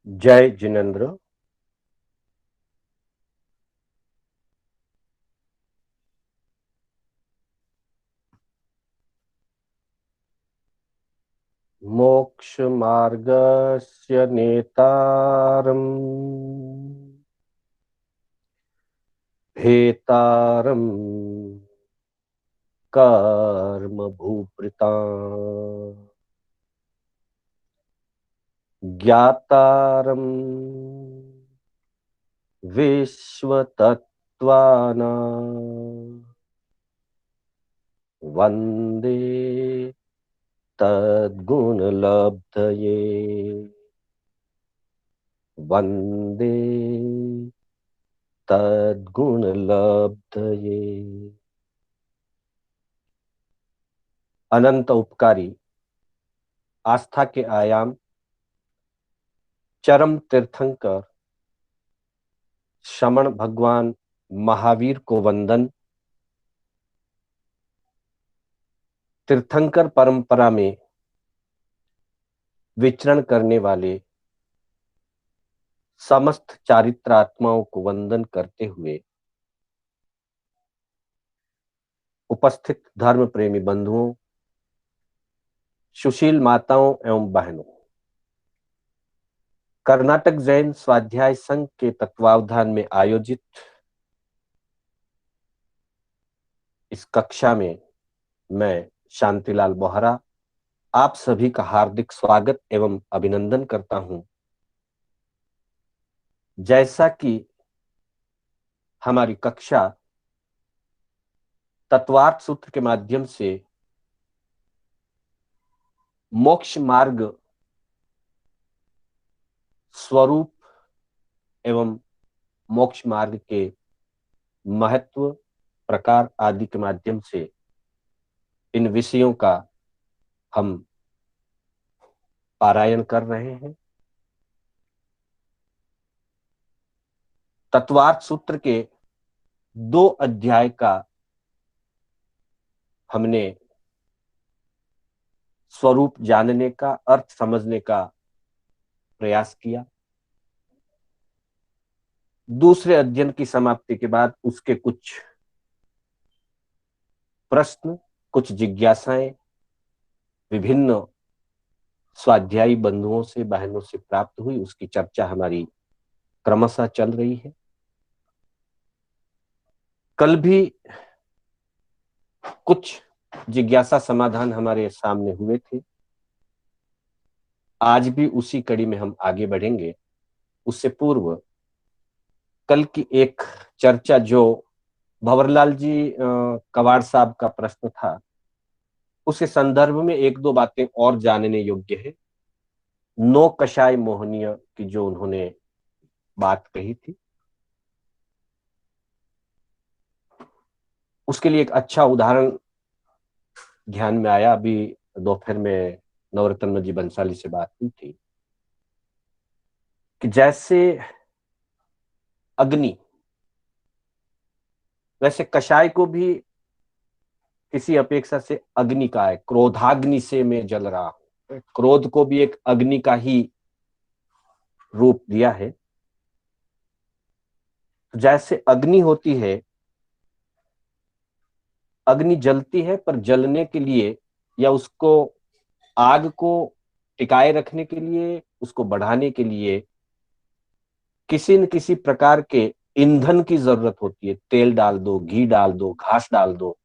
जय जिनेन्द्र। मोक्ष मार्गस्य नेतारम् भेतारम् कर्म भूभृता ज्ञातारम् विश्वतत्त्वानां वन्दे तद्गुणलब्धये। वन्दे तद्गुणलब्धये। अनंत उपकारी, आस्था के आयाम, चरम तीर्थंकर श्रमण भगवान महावीर को वंदन। तीर्थंकर परंपरा में विचरण करने वाले समस्त चारित्रात्माओं को वंदन करते हुए उपस्थित धर्म प्रेमी बंधुओं, सुशील माताओं एवं बहनों, कर्नाटक जैन स्वाध्याय संघ के तत्वावधान में आयोजित इस कक्षा में मैं शांतिलाल बोहरा आप सभी का हार्दिक स्वागत एवं अभिनंदन करता हूं। जैसा कि हमारी कक्षा तत्वार्थ सूत्र के माध्यम से मोक्ष मार्ग, स्वरूप एवं मोक्ष मार्ग के महत्व, प्रकार आदि के माध्यम से इन विषयों का हम पारायण कर रहे हैं। तत्वार्थ सूत्र के 2 अध्याय का हमने स्वरूप जानने का, अर्थ समझने का प्रयास किया। दूसरे अध्ययन की समाप्ति के बाद उसके कुछ प्रश्न, कुछ जिज्ञासाएं विभिन्न स्वाध्यायी बंधुओं से, बहनों से प्राप्त हुई। उसकी चर्चा हमारी क्रमशः चल रही है। कल भी कुछ जिज्ञासा समाधान हमारे सामने हुए थे। आज भी उसी कड़ी में हम आगे बढ़ेंगे। उससे पूर्व कल की एक चर्चा जो भंवरलाल जी कवाड़ साहब का प्रश्न था, उसके संदर्भ में 1-2 बातें और जानने योग्य है। नो कषाय मोहनीय की जो उन्होंने बात कही थी, उसके लिए एक अच्छा उदाहरण ध्यान में आया। अभी दोपहर में नवरत्न जी बंसाली से बात हुई थी कि जैसे अग्नि, वैसे कषाय को भी किसी अपेक्षा से अग्नि का है। क्रोधाग्नि से मैं जल रहा हूं, क्रोध को भी एक अग्नि का ही रूप दिया है। जैसे अग्नि होती है, अग्नि जलती है, पर जलने के लिए या उसको, आग को टिकाए रखने के लिए, उसको बढ़ाने के लिए किसी न किसी प्रकार के ईंधन की जरूरत होती है। तेल डाल दो, घी डाल दो, घास डाल दो।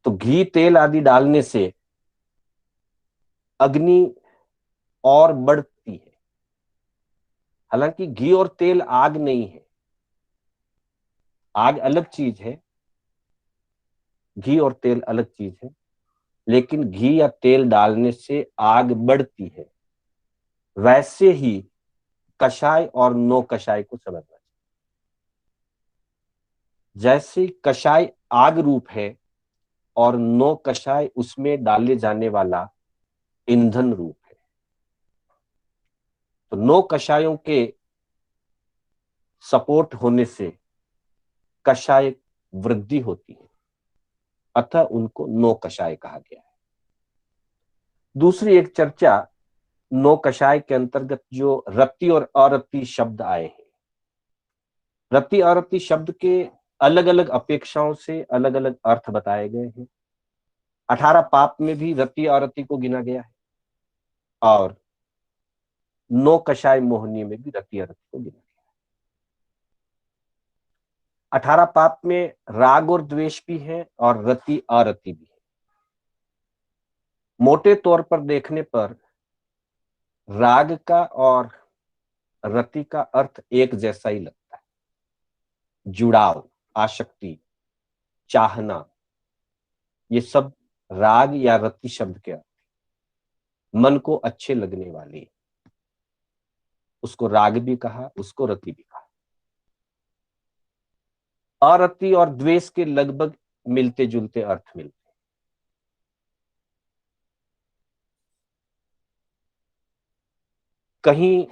तो घी, तेल आदि डालने से अग्नि और बढ़ती है। हालांकि घी और तेल आग नहीं है, आग अलग चीज है, घी और तेल अलग चीज है। लेकिन घी या तेल डालने से आग बढ़ती है। वैसे ही कषाय और नो कषाय को समझना चाहिए। जैसे कषाय आग रूप है और नो कषाय उसमें डाले जाने वाला ईंधन रूप है। तो नो कषायों के सपोर्ट होने से कषाय वृद्धि होती है, अतः उनको नो कषाय कहा गया है। दूसरी एक चर्चा नो कषाय के अंतर्गत जो रति और अरति शब्द आए हैं, रति अरति शब्द के अलग अलग अपेक्षाओं से अलग अलग अर्थ बताए गए हैं। 18 पाप में भी रति अरति को गिना गया है और नो कषाय मोहनी में भी रति अरति को गिना गया है। 18 पाप में राग और द्वेष भी है और रति अरति भी है। मोटे तौर पर देखने पर राग का और रति का अर्थ एक जैसा ही लगता है, जुड़ाव, आसक्ति, चाहना, ये सब राग या रति शब्द के अर्थ, मन को अच्छे लगने वाली, उसको राग भी कहा, उसको रति भी कहा। अरति और द्वेष के लगभग मिलते जुलते अर्थ मिलते हैं। कहीं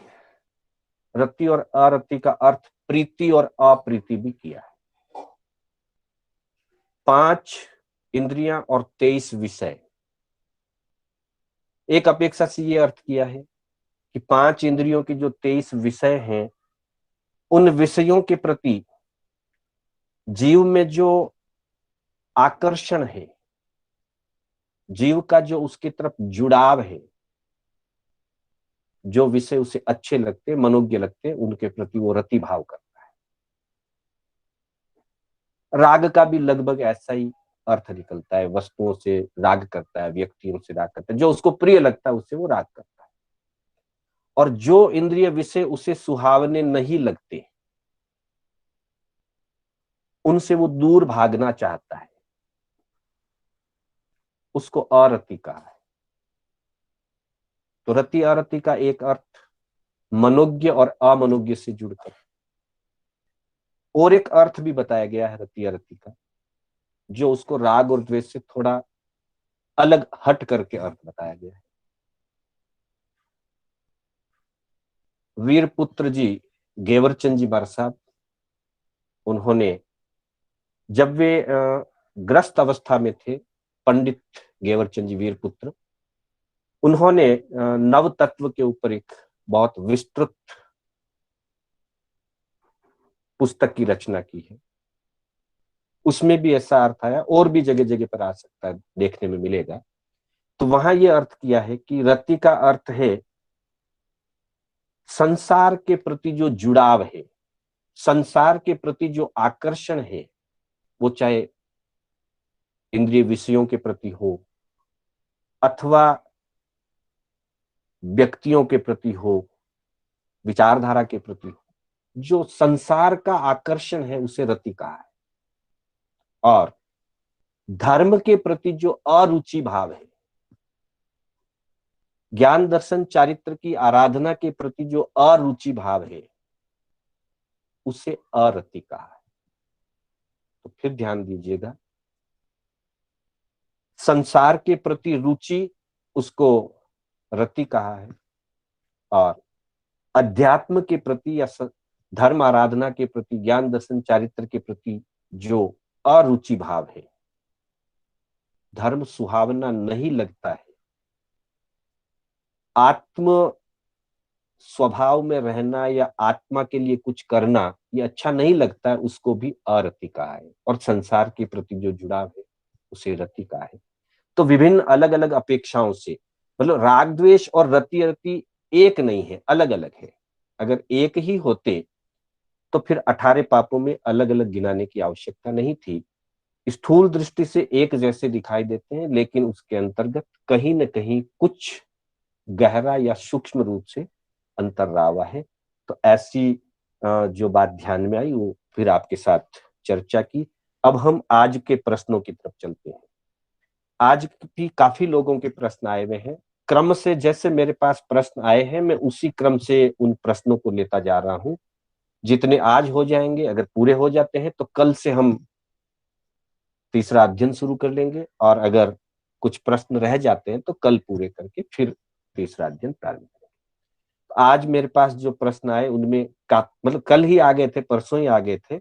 रति और अरति का अर्थ प्रीति और अप्रीति भी किया है। 5 इंद्रियां और 23 विषय, एक अपेक्षा से ये अर्थ किया है कि 5 इंद्रियों के जो 23 विषय हैं, उन विषयों के प्रति जीव में जो आकर्षण है, जीव का जो उसकी तरफ जुड़ाव है, जो विषय उसे अच्छे लगते, मनोज्ञ लगते, उनके प्रति वो रति भाव करता है। राग का भी लगभग ऐसा ही अर्थ निकलता है, वस्तुओं से राग करता है, व्यक्तियों से राग करता है, जो उसको प्रिय लगता है उससे वो राग करता है। और जो इंद्रिय विषय उसे सुहावने नहीं लगते, उनसे वो दूर भागना चाहता है, उसको अरति कहा है। तो रति अरति का एक अर्थ मनोज्ञ और अमनोज्ञ से जुड़कर, और एक अर्थ भी बताया गया है रति अरति का, जो उसको राग और द्वेष से थोड़ा अलग हट करके अर्थ बताया गया है। वीरपुत्र जी, गेवरचंद जी बारसाब, उन्होंने जब वे ग्रस्त अवस्था में थे, पंडित गेवरचंद जी वीरपुत्र, उन्होंने नव तत्व के ऊपर एक बहुत विस्तृत पुस्तक की रचना की है। उसमें भी ऐसा अर्थ आया, और भी जगह जगह पर आ सकता है, देखने में मिलेगा। तो वहां यह अर्थ किया है कि रति का अर्थ है संसार के प्रति जो जुड़ाव है, संसार के प्रति जो आकर्षण है, वो चाहे इंद्रिय विषयों के प्रति हो अथवा व्यक्तियों के प्रति हो, विचारधारा के प्रति हो, जो संसार का आकर्षण है उसे रति कहा है। और धर्म के प्रति जो अरुचि भाव है, ज्ञान दर्शन चारित्र की आराधना के प्रति जो अरुचि भाव है, उसे अरति कहा है। तो फिर ध्यान दीजिएगा, संसार के प्रति रुचि, उसको रति कहा है, और अध्यात्म के प्रति या धर्म आराधना के प्रति, ज्ञान दर्शन चारित्र के प्रति जो अरुचि भाव है, धर्म सुहावना नहीं लगता है, आत्म स्वभाव में रहना या आत्मा के लिए कुछ करना ये अच्छा नहीं लगता है, उसको भी अरति कहा है। और संसार के प्रति जो जुड़ाव है उसे रति कहा है। तो विभिन्न अलग अलग अपेक्षाओं से, मतलब राग द्वेष और रति अरति एक नहीं है, अलग अलग है। अगर एक ही होते तो फिर 18 पापों में अलग अलग गिनाने की आवश्यकता नहीं थी। स्थूल दृष्टि से एक जैसे दिखाई देते हैं, लेकिन उसके अंतर्गत कहीं न कहीं कुछ गहरा या सूक्ष्म रूप से अंतर रहा हुआ है। तो ऐसी जो बात ध्यान में आई वो फिर आपके साथ चर्चा की। अब हम आज के प्रश्नों की तरफ चलते हैं। आज भी काफी लोगों के प्रश्न आए हुए हैं। क्रम से जैसे मेरे पास प्रश्न आए हैं, मैं उसी क्रम से उन प्रश्नों को लेता जा रहा हूं। जितने आज हो जाएंगे, अगर पूरे हो जाते हैं तो कल से हम तीसरा अध्ययन शुरू कर लेंगे, और अगर कुछ प्रश्न रह जाते हैं तो कल पूरे करके फिर तीसरा अध्ययन प्रारंभ करेंगे। आज मेरे पास जो प्रश्न आए उनमें मतलब कल ही आ गए थे, परसों ही आ गए थे,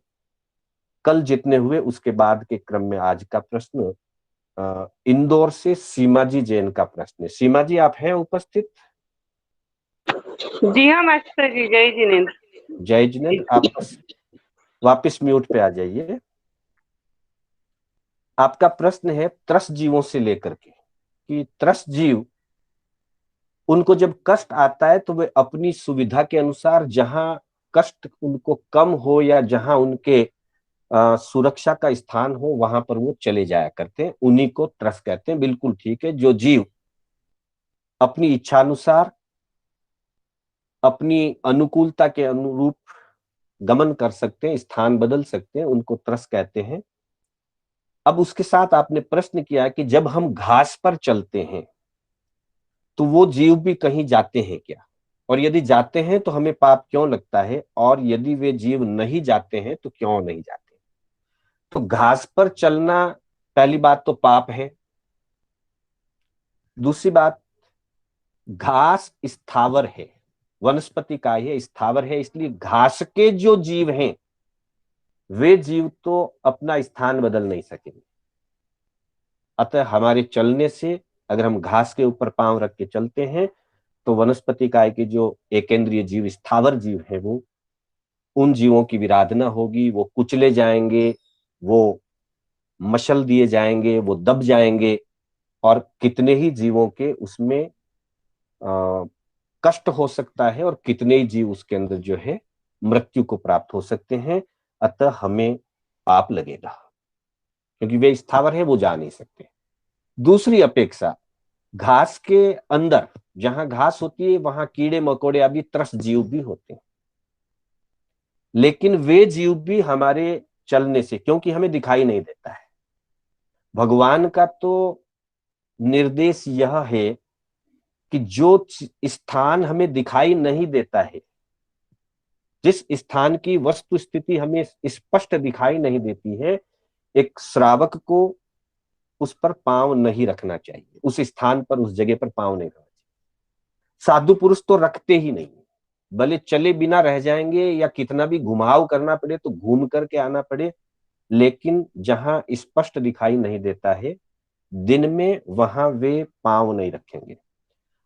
कल जितने हुए उसके बाद के क्रम में आज का प्रश्न इंदौर से सीमा जी जैन का प्रश्न है। सीमा जी, आप हैं उपस्थित? जी हाँ मास्टर जी, जय जिनेन्द्र। जय जिनेन्द्र, आप वापस म्यूट पे आ जाइए। आपका प्रश्न है त्रस्त जीवों से लेकर के, कि त्रस्त जीव, उनको जब कष्ट आता है तो वे अपनी सुविधा के अनुसार जहां कष्ट उनको कम हो या जहां उनके सुरक्षा का स्थान हो वहां पर वो चले जाया करते हैं, उन्हीं को त्रस्त कहते हैं। बिल्कुल ठीक है। जो जीव अपनी इच्छानुसार अपनी अनुकूलता के अनुरूप गमन कर सकते हैं, स्थान बदल सकते हैं, उनको त्रस्त कहते हैं। अब उसके साथ आपने प्रश्न किया कि जब हम घास पर चलते हैं तो वो जीव भी कहीं जाते हैं क्या, और यदि जाते हैं तो हमें पाप क्यों लगता है, और यदि वे जीव नहीं जाते हैं तो क्यों नहीं जाते। तो घास पर चलना, पहली बात तो पाप है। दूसरी बात, घास स्थावर है, वनस्पति का है, स्थावर है, इसलिए घास के जो जीव हैं वे जीव तो अपना स्थान बदल नहीं सकेंगे। अतः हमारे चलने से, अगर हम घास के ऊपर पांव रख के चलते हैं तो वनस्पति काय के जो एकेंद्रीय जीव, स्थावर जीव हैं, वो उन जीवों की विराधना होगी, वो कुचले जाएंगे, वो मशल दिए जाएंगे, वो दब जाएंगे, और कितने ही जीवों के उसमें कष्ट हो सकता है, और कितने ही जीव उसके अंदर जो है मृत्यु को प्राप्त हो सकते हैं। अतः हमें पाप लगेगा, क्योंकि वे स्थावर है, वो जा नहीं सकते। दूसरी अपेक्षा, घास के अंदर जहां घास होती है वहां कीड़े मकोड़े आदि त्रस्त जीव भी होते हैं, लेकिन वे जीव भी हमारे चलने से, क्योंकि हमें दिखाई नहीं देता है, भगवान का तो निर्देश यह है कि जो स्थान हमें दिखाई नहीं देता है, जिस स्थान की वस्तु स्थिति हमें स्पष्ट दिखाई नहीं देती है, एक श्रावक को उस पर पांव नहीं रखना चाहिए, उस स्थान पर, उस जगह पर पांव नहीं रखना चाहिए। साधु पुरुष तो रखते ही नहीं, भले चले बिना रह जाएंगे या कितना भी घुमाव करना पड़े तो घूम करके आना पड़े, लेकिन जहां स्पष्ट दिखाई नहीं देता है दिन में, वहां वे पांव नहीं रखेंगे।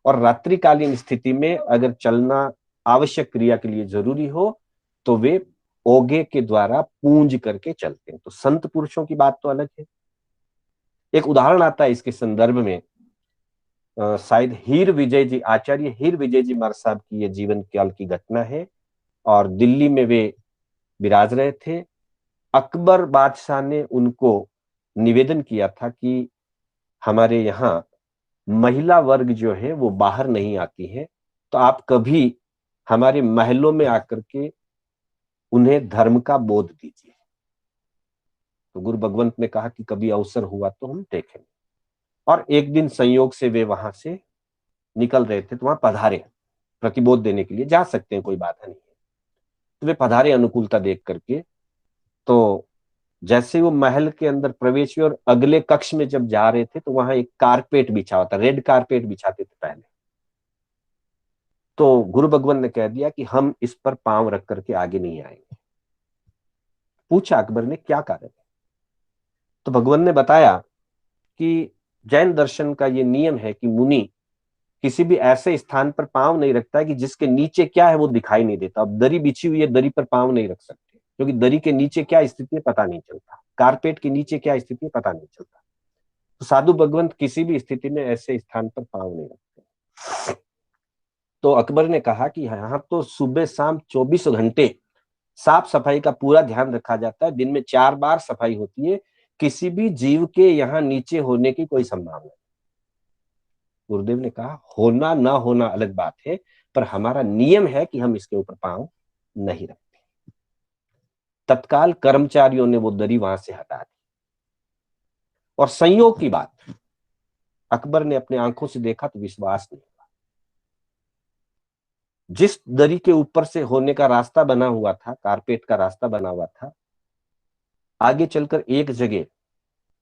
और रात्रिकालीन स्थिति में अगर चलना आवश्यक क्रिया के लिए जरूरी हो तो वे ओगे के द्वारा पूंज करके चलते हैं। तो संत पुरुषों की बात तो अलग है। एक उदाहरण आता है इसके संदर्भ में, शायद हीर विजय जी, आचार्य हीर विजय जी महाराज साहब की ये जीवन काल की घटना है। और दिल्ली में वे विराज रहे थे। अकबर बादशाह ने उनको निवेदन किया था कि हमारे यहाँ महिला वर्ग जो है वो बाहर नहीं आती है, तो आप कभी हमारे महलों में आकर के उन्हें धर्म का बोध दीजिए। तो गुरु भगवंत ने कहा कि कभी अवसर हुआ तो हम देखेंगे। और एक दिन संयोग से वे वहां से निकल रहे थे, तो वहां पधारे प्रतिबोध देने के लिए, जा सकते हैं, कोई बाधा नहीं है। तो वे पधारे अनुकूलता देख करके। तो जैसे वो महल के अंदर प्रवेश हुए और अगले कक्ष में जब जा रहे थे तो वहां एक कारपेट बिछा हुआ था, रेड कारपेट बिछाते थे पहले। तो गुरु भगवान ने कह दिया कि हम इस पर पांव रख करके आगे नहीं आएंगे। पूछा अकबर ने क्या कारण है, तो भगवान ने बताया कि जैन दर्शन का ये नियम है कि मुनि किसी भी ऐसे स्थान पर पांव नहीं रखता है कि जिसके नीचे क्या है वो दिखाई नहीं देता। अब दरी बिछी हुई है, दरी पर पांव नहीं रख सकते, क्योंकि दरी के नीचे क्या स्थिति है पता नहीं चलता, कारपेट के नीचे क्या स्थिति है पता नहीं चलता। तो साधु भगवंत किसी भी स्थिति में ऐसे स्थान पर पांव नहीं रखते। तो अकबर ने कहा कि यहाँ तो सुबह शाम 24 घंटे साफ सफाई का पूरा ध्यान रखा जाता है, दिन में 4 बार सफाई होती है, किसी भी जीव के यहाँ नीचे होने की कोई संभावना नहीं। गुरुदेव ने कहा होना ना होना अलग बात है, पर हमारा नियम है कि हम इसके ऊपर पांव नहीं रखते। तत्काल कर्मचारियों ने वो दरी वहां से हटा दी। और संयोग की बात, अकबर ने अपने आंखों से देखा तो विश्वास नहीं हुआ। जिस दरी के ऊपर से होने का रास्ता बना हुआ था, कारपेट का रास्ता बना हुआ था, आगे चलकर एक जगह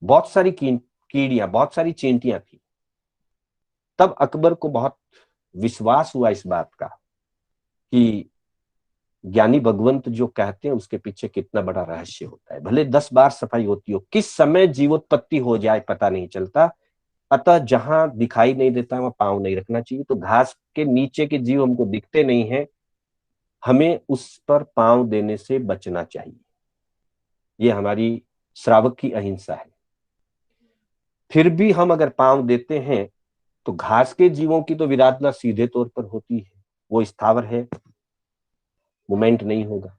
बहुत सारी कीड़ियां, बहुत सारी चींटियां थी। तब अकबर को बहुत विश्वास हुआ इस बात का कि ज्ञानी भगवंत जो कहते हैं उसके पीछे कितना बड़ा रहस्य होता है। भले 10 बार सफाई होती हो, किस समय जीवोत्पत्ति हो जाए पता नहीं चलता, अतः जहां दिखाई नहीं देता वहां पांव नहीं रखना चाहिए। तो घास के नीचे के जीव हमको दिखते नहीं है, हमें उस पर पांव देने से बचना चाहिए। ये हमारी श्रावक की अहिंसा है। फिर भी हम अगर पांव देते हैं तो घास के जीवों की तो विराधना सीधे तौर पर होती है, वो स्थावर है, मूवमेंट नहीं होगा।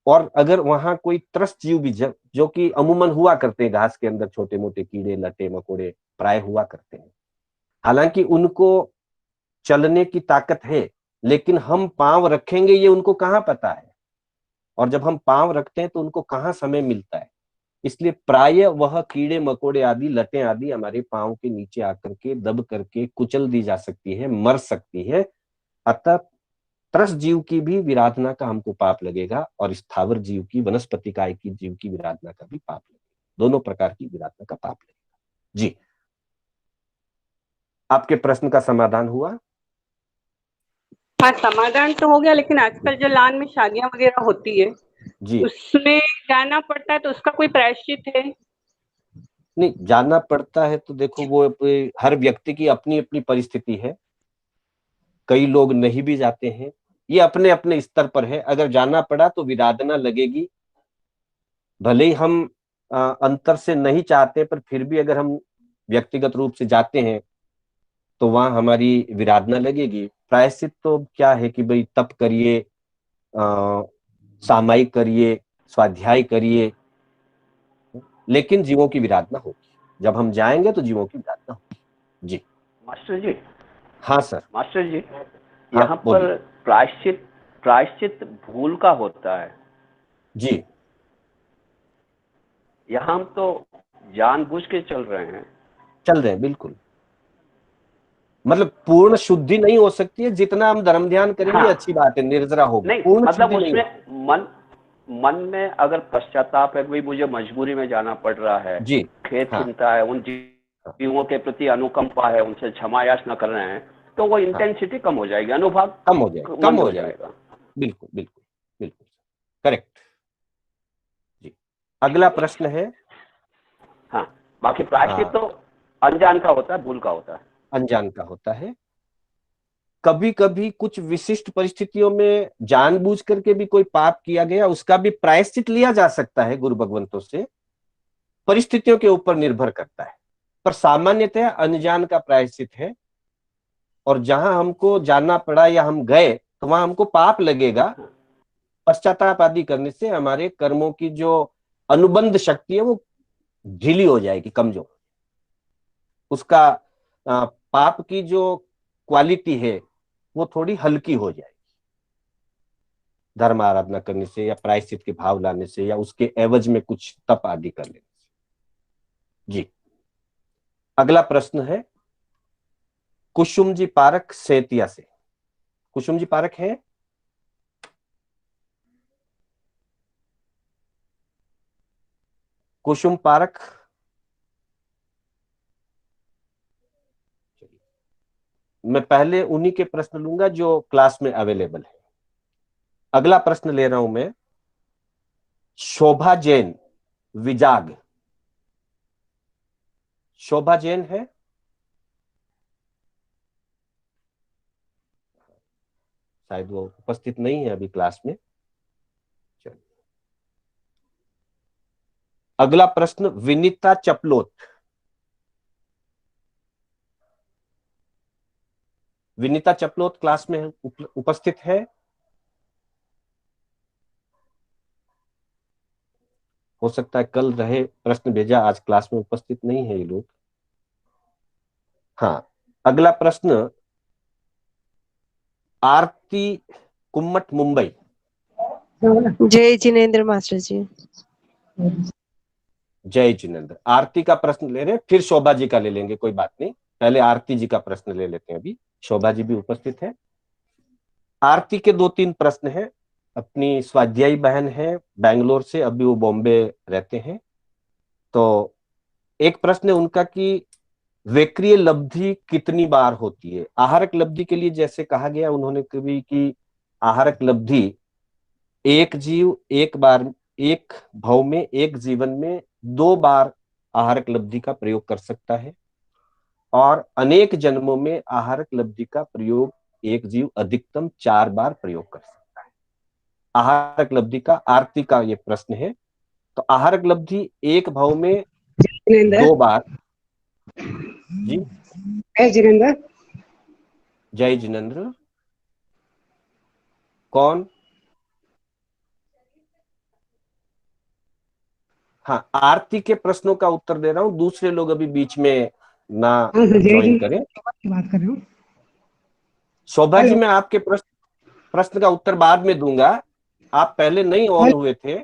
और अगर वहां कोई त्रस्त जीव भी जो कि अमूमन हुआ करते हैं घास के अंदर, छोटे मोटे कीड़े लटे मकोड़े प्राय हुआ करते हैं, हालांकि उनको चलने की ताकत है, लेकिन हम पांव रखेंगे ये उनको कहाँ पता है। और जब हम पांव रखते हैं तो उनको कहाँ समय मिलता है। इसलिए प्राय वह कीड़े मकोड़े आदि लटे आदि हमारे पांव के नीचे आकर के दब करके कुचल दी जा सकती है, मर सकती है। अतः त्रस्त जीव की भी विराधना का हमको पाप लगेगा, और स्थावर जीव की, वनस्पति काय की जीव की विराधना का भी पाप लगेगा। दोनों प्रकार की विराधना का पाप लगेगा। जी, आपके प्रश्न का समाधान हुआ? हाँ, समाधान तो हो गया, लेकिन आजकल जो लान में शादियां वगैरह होती है जी, उसमें जाना पड़ता है, तो उसका कोई प्रायश्चित है? नहीं जानना पड़ता है तो देखो, वो हर व्यक्ति की अपनी अपनी परिस्थिति है। कई लोग नहीं भी जाते हैं, ये अपने अपने स्तर पर है। अगर जाना पड़ा तो विराधना लगेगी, भले ही हम अंतर से नहीं चाहते, पर फिर भी अगर हम व्यक्तिगत रूप से जाते हैं तो वहां हमारी विराधना लगेगी। प्रायश्चित तो क्या है कि भाई तप करिए, सामायिक करिए, स्वाध्याय करिए, लेकिन जीवों की विराधना होगी। जब हम जाएंगे तो जीवों की विराधना होगी। जी। मास्टर जी, हाँ सर। मास्टर जी, हाँ यहाँ पर बोलिए। प्रायश्चित प्रायश्चित भूल का होता है। जी, यहाँ हम तो जानबूझ के चल रहे हैं। चल रहे हैं बिल्कुल। मतलब पूर्ण शुद्धि नहीं हो सकती है, जितना हम धर्म ध्यान करेंगे हाँ, अच्छी बात है, निर्जरा होगी, नहीं पूर्ण मतलब शुद्धि नहीं उसमें होगी। मन में अगर पश्चाताप है, भाई मुझे मजबूरी में जाना पड़ रहा है, जी। खेद हाँ चिंता है, उन हाँ जीवों के प्रति अनुकंपा है, उनसे क्षमा याचना कर रहे हैं, तो वो हाँ, इंटेंसिटी कम हो जाएगी, अनुभाग कम हो जाएगी, कम मंद हो हो जाएगी। जाएगा। बिल्कुल बिल्कुल बिल्कुल, करेक्ट। जी, अगला प्रश्न है। हाँ, बाकी प्रायश्चित हाँ, तो अनजान का होता है, भूल का होता है। अनजान का होता है। कभी कभी कुछ विशिष्ट परिस्थितियों में जानबूझ करके भी कोई पाप किया गया, उसका भी प्रायश्चित लिया जा सकता है गुरु भगवंतों से, परिस्थितियों के ऊपर निर्भर करता है। पर सामान्यतः अनजान का प्रायश्चित है। और जहां हमको जानना पड़ा या हम गए तो वहां हमको पाप लगेगा। पश्चाताप आदि करने से हमारे कर्मों की जो अनुबंध शक्ति है वो ढीली हो जाएगी, कमजोर। उसका पाप की जो क्वालिटी है वो थोड़ी हल्की हो जाएगी, धर्म आराधना करने से या प्रायश्चित के भाव लाने से या उसके एवज में कुछ तप आदि कर लेने से। जी, अगला प्रश्न है कुसुम जी पारक सेतिया से। कुसुम जी पारक है? कुसुम पारक? मैं पहले उन्हीं के प्रश्न लूंगा जो क्लास में अवेलेबल है। अगला प्रश्न ले रहा हूं मैं, शोभा जैन, विजाग। शोभा जैन है? शायद वो उपस्थित नहीं है अभी क्लास में। चलिए, अगला प्रश्न विनीता चपलोत। विनीता चपलोत क्लास में उपस्थित है? हो सकता है कल रहे प्रश्न भेजा, आज क्लास में उपस्थित नहीं है ये लोग। हाँ, अगला प्रश्न आरती कुम्मट, मुंबई। जय जिनेन्द्र मास्टर जी। जय जिनेन्द्र। आरती का प्रश्न ले रहे हैं, फिर शोभा जी का ले लेंगे, कोई बात नहीं। पहले आरती जी का प्रश्न ले लेते हैं अभी। शोभा जी भी उपस्थित है। आरती के दो तीन प्रश्न हैं। अपनी स्वाध्यायी बहन है बैंगलोर से, अभी वो बॉम्बे रहते हैं। तो एक प्रश्न है उनका कि वैक्रिय लब्धि कितनी बार होती है? आहारक लब्धि के लिए जैसे कहा गया उन्होंने कभी कि आहारक लब्धि एक जीव एक बार, एक भव में, एक जीवन में 2 बार आहारक लब्धि का प्रयोग कर सकता है। और अनेक जन्मों में आहारक लब्धि का प्रयोग एक जीव अधिकतम 4 बार प्रयोग कर सकता है। आहारक लब्धि का आरती का ये प्रश्न है। तो आहारक लब्धि एक भाव में 2 बार। जी जिनेंद्र, जय जिनेंद्र। कौन? हाँ, आरती के प्रश्नों का उत्तर दे रहा हूं, दूसरे लोग अभी बीच में ना ज्वाइन करें। बात कर रहे हूँ। शोभा जी, मैं आपके प्रश्न का उत्तर बाद में दूंगा, आप पहले नहीं ऑन हुए थे।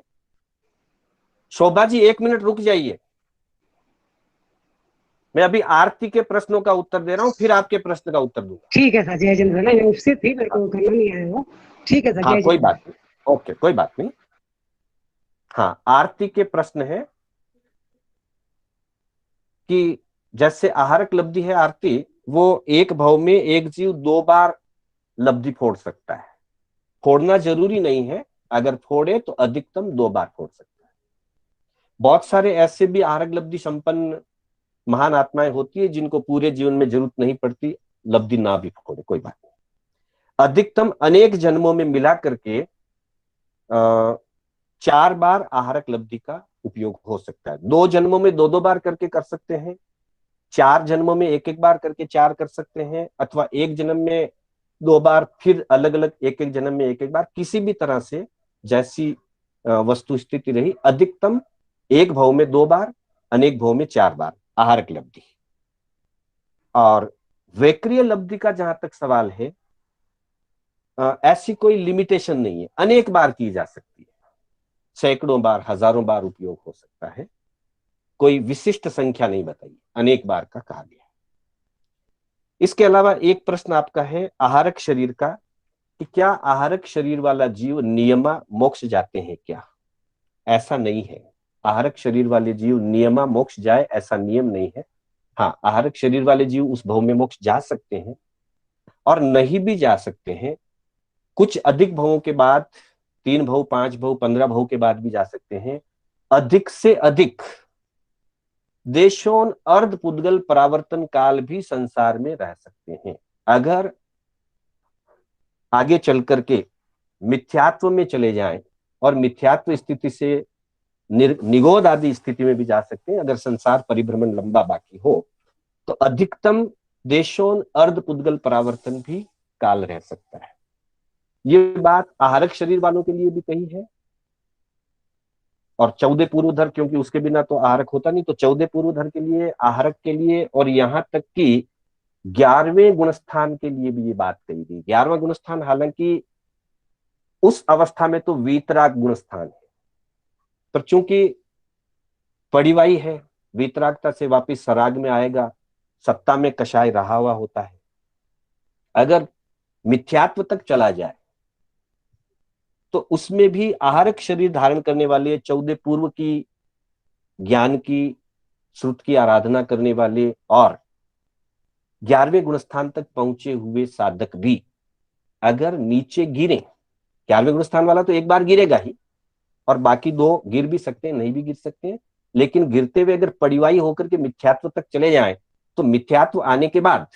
शोभा जी 1 मिनट रुक जाइए, मैं अभी आरती के प्रश्नों का उत्तर दे रहा हूं, फिर आपके प्रश्न का उत्तर दूंगा। ठीक है सर, जय जिनेंद्र। नहीं, उससे थी, मेरे को करना नहीं आया वो। ठीक है सर, हाँ जय कोई जिनेंद्र। बात नहीं, ओके कोई बात नहीं। हाँ, आरती के प्रश्न है कि जैसे आहारक लब्धि है आरती, वो एक भाव में एक जीव 2 बार लब्धि फोड़ सकता है। फोड़ना जरूरी नहीं है, अगर फोड़े तो अधिकतम 2 बार फोड़ सकता है। बहुत सारे ऐसे भी आहारक लब्धि संपन्न महान आत्माएं होती है जिनको पूरे जीवन में जरूरत नहीं पड़ती लब्धि ना भी फोड़े, कोई बात नहीं। अधिकतम अनेक जन्मों में मिला करके 4 बार आहारक लब्धि का उपयोग हो सकता है। 2 जन्मों में 2-2 बार करके कर सकते हैं, 4 जन्मों में 1-1 बार करके 4 कर सकते हैं, अथवा एक जन्म में 2 बार, फिर अलग अलग एक जन्म में 1-1 बार, किसी भी तरह से जैसी वस्तु स्थिति रही, अधिकतम एक भाव में 2 बार, अनेक भाव में 4 बार आहारक लब्धि। और वैक्रिय लब्धि का जहां तक सवाल है, ऐसी कोई लिमिटेशन नहीं है, अनेक बार की जा सकती है, सैकड़ों बार, हजारों बार उपयोग हो सकता है, कोई विशिष्ट संख्या नहीं बताई, अनेक बार का कहा गया। इसके अलावा एक प्रश्न आपका है आहारक शरीर का, कि क्या आहारक शरीर वाला जीव नियमा मोक्ष जाते हैं क्या? ऐसा नहीं है, आहारक शरीर वाले जीव नियमा मोक्ष जाए ऐसा नियम नहीं है। हाँ, आहारक शरीर वाले जीव उस भव में मोक्ष जा सकते हैं और नहीं भी जा सकते हैं, कुछ अधिक भवों के बाद, 3 भव, 5 भव, 15 भव के बाद भी जा सकते हैं। अधिक से अधिक देशोन अर्ध पुद्गल परावर्तन काल भी संसार में रह सकते हैं। अगर आगे चल करके मिथ्यात्व में चले जाएं और मिथ्यात्व स्थिति से निगोद आदि स्थिति में भी जा सकते हैं, अगर संसार परिभ्रमण लंबा बाकी हो तो अधिकतम देशोन अर्ध पुद्गल परावर्तन भी काल रह सकता है। ये बात आहारक शरीर वालों के लिए भी कही है। और 14 पूर्वधर, क्योंकि उसके बिना तो आहारक होता नहीं, तो 14 पूर्वधर के लिए, आहारक के लिए, और यहां तक कि 11वें गुणस्थान के लिए भी ये बात कही गई। 11वां गुणस्थान हालांकि उस अवस्था में तो वीतराग गुणस्थान है, पर चूंकि पड़िवाई है, वीतरागता से वापिस सराग में आएगा, सत्ता में कषाय रहा हुआ होता है। अगर मिथ्यात्व तक चला जाए तो उसमें भी आहारक शरीर धारण करने वाले 14 पूर्व की, ज्ञान की, श्रुत की आराधना करने वाले और 11वें गुणस्थान तक पहुंचे हुए साधक भी अगर नीचे गिरे, 11वें गुणस्थान वाला तो एक बार गिरेगा ही, और बाकी 2 गिर भी सकते हैं, नहीं भी गिर सकते हैं, लेकिन गिरते हुए अगर पड़िवाई होकर के मिथ्यात्व तक चले जाएं तो मिथ्यात्व आने के बाद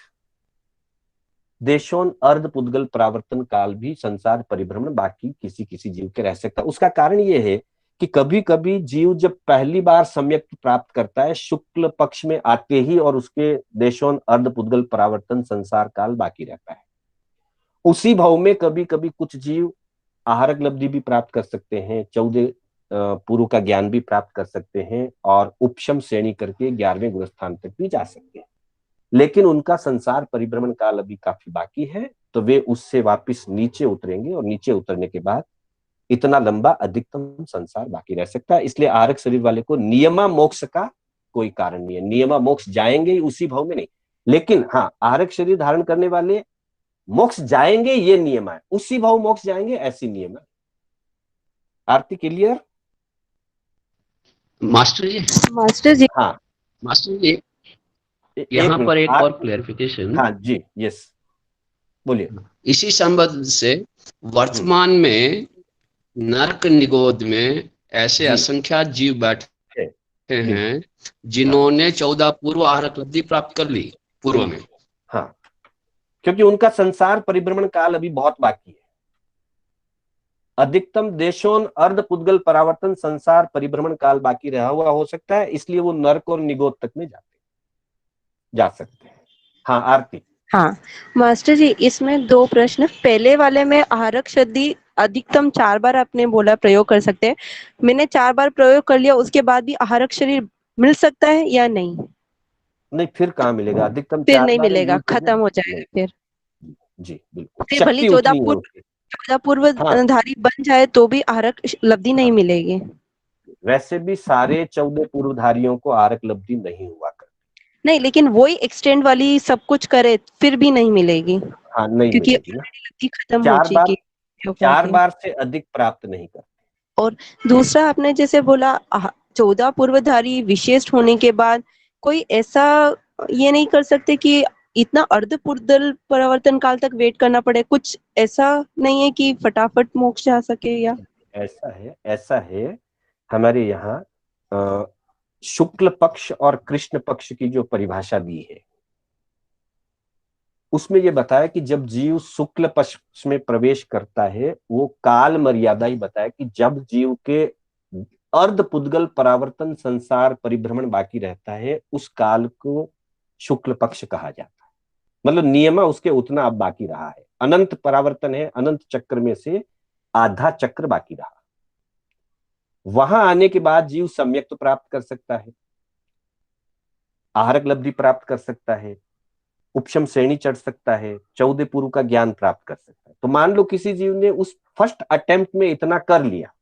देशोन अर्ध पुद्गल परावर्तन काल भी संसार परिभ्रमण बाकी किसी किसी जीव के रह सकता है। उसका कारण यह है कि कभी कभी जीव जब पहली बार सम्यक प्राप्त करता है शुक्ल पक्ष में आते ही, और उसके देशोन अर्ध पुद्गल परावर्तन संसार काल बाकी रहता है। उसी भाव में कभी कभी कुछ जीव आहारक लब्धि भी प्राप्त कर सकते हैं, 14 पूर्व का ज्ञान भी प्राप्त कर सकते हैं, और उपशम श्रेणी करके 11वें गुणस्थान तक भी जा सकते हैं, लेकिन उनका संसार परिभ्रमण काल अभी काफी बाकी है, तो वे उससे वापस नीचे उतरेंगे, और नीचे उतरने के बाद इतना लंबा अधिकतम संसार बाकी रह सकता है। इसलिए आहारक शरीर वाले को नियमा मोक्ष का कोई कारण नहीं है, नियमा मोक्ष जाएंगे उसी भाव में नहीं, लेकिन हाँ, आहारक शरीर धारण करने वाले मोक्ष जाएंगे ये नियम है, उसी भाव मोक्ष जाएंगे ऐसी नियम है। आरती क्लियर? मास्टर जी हाँ मास्टर जी, यहाँ पर एक और क्लेरिफिकेशन। हाँ जी, यस बोलिए। इसी संबंध से वर्तमान में नरक निगोद में ऐसे असंख्यात जीव बैठे हैं जिन्होंने 14 पूर्व आहारक लब्धि प्राप्त कर ली, पूर्व में। हाँ, क्योंकि उनका संसार परिभ्रमण काल अभी बहुत बाकी है। अधिकतम देशों अर्ध पुद्गल परावर्तन संसार परिभ्रमण काल बाकी रहा हुआ हो सकता है, इसलिए वो नर्क और निगोद तक में जा सकते हैं। हाँ आरती। हाँ मास्टर जी, इसमें दो प्रश्न। पहले वाले में आहारक शब्दी अधिकतम 4 बार आपने बोला प्रयोग कर सकते हैं। मैंने 4 बार प्रयोग कर लिया, उसके बाद भी आहारक शरीर मिल सकता है या नहीं? नहीं, फिर कहाँ मिलेगा? अधिकतम फिर 4 नहीं बार है, मिलेगा, यूज हो खत्म गया। हो नहीं, जाएगा फिर। जी बिल्कुल, फिर भली शक्ति उतनी है उसकी। 14 हाँ, पूर्वधारी बन जाए तो भी आहारक लब्धि नहीं हाँ, मिलेगी। वैसे भी सारे 14 पूर्वधारियों को आरक लब्धि नहीं हुआ कर। नहीं, लेकिन वही एक्सटेंड वाली सब कुछ करे फिर भी नहीं मिलेगी, हाँ, नहीं क्योंकि मिलेगी ना। already लब्धि खत्म हो 4 बार, चुकी है। 4 बार से अधिक प्राप्त नहीं करते। और दूसरा आपने जैसे बोला 14 पूर्वधारी विशेष होने के बाद कोई ऐसा ये नहीं कर सकते कि इतना अर्ध पुर्दल परावर्तन काल तक वेट करना पड़े? कुछ ऐसा नहीं है कि फटाफट मोक्ष जा सके? या ऐसा है हमारे यहाँ शुक्ल पक्ष और कृष्ण पक्ष की जो परिभाषा दी है, उसमें ये बताया कि जब जीव शुक्ल पक्ष में प्रवेश करता है, वो काल मर्यादा ही बताया कि जब जीव के अर्ध पुद्गल परावर्तन संसार परिभ्रमण बाकी रहता है, उस काल को शुक्ल पक्ष कहा जाता है। मतलब नियमा उसके उतना अब बाकी रहा है। अनंत परावर्तन है, अनंत चक्र में से आधा चक्र बाकी रहा। वहां आने के बाद जीव सम्यक तो प्राप्त कर सकता है, आहारक लब्धि प्राप्त कर सकता है, उपशम श्रेणी चढ़ सकता है, 14 पूर्व का ज्ञान प्राप्त कर सकता है। तो मान लो किसी जीव ने उस फर्स्ट अटेम्प्ट में इतना कर लिया,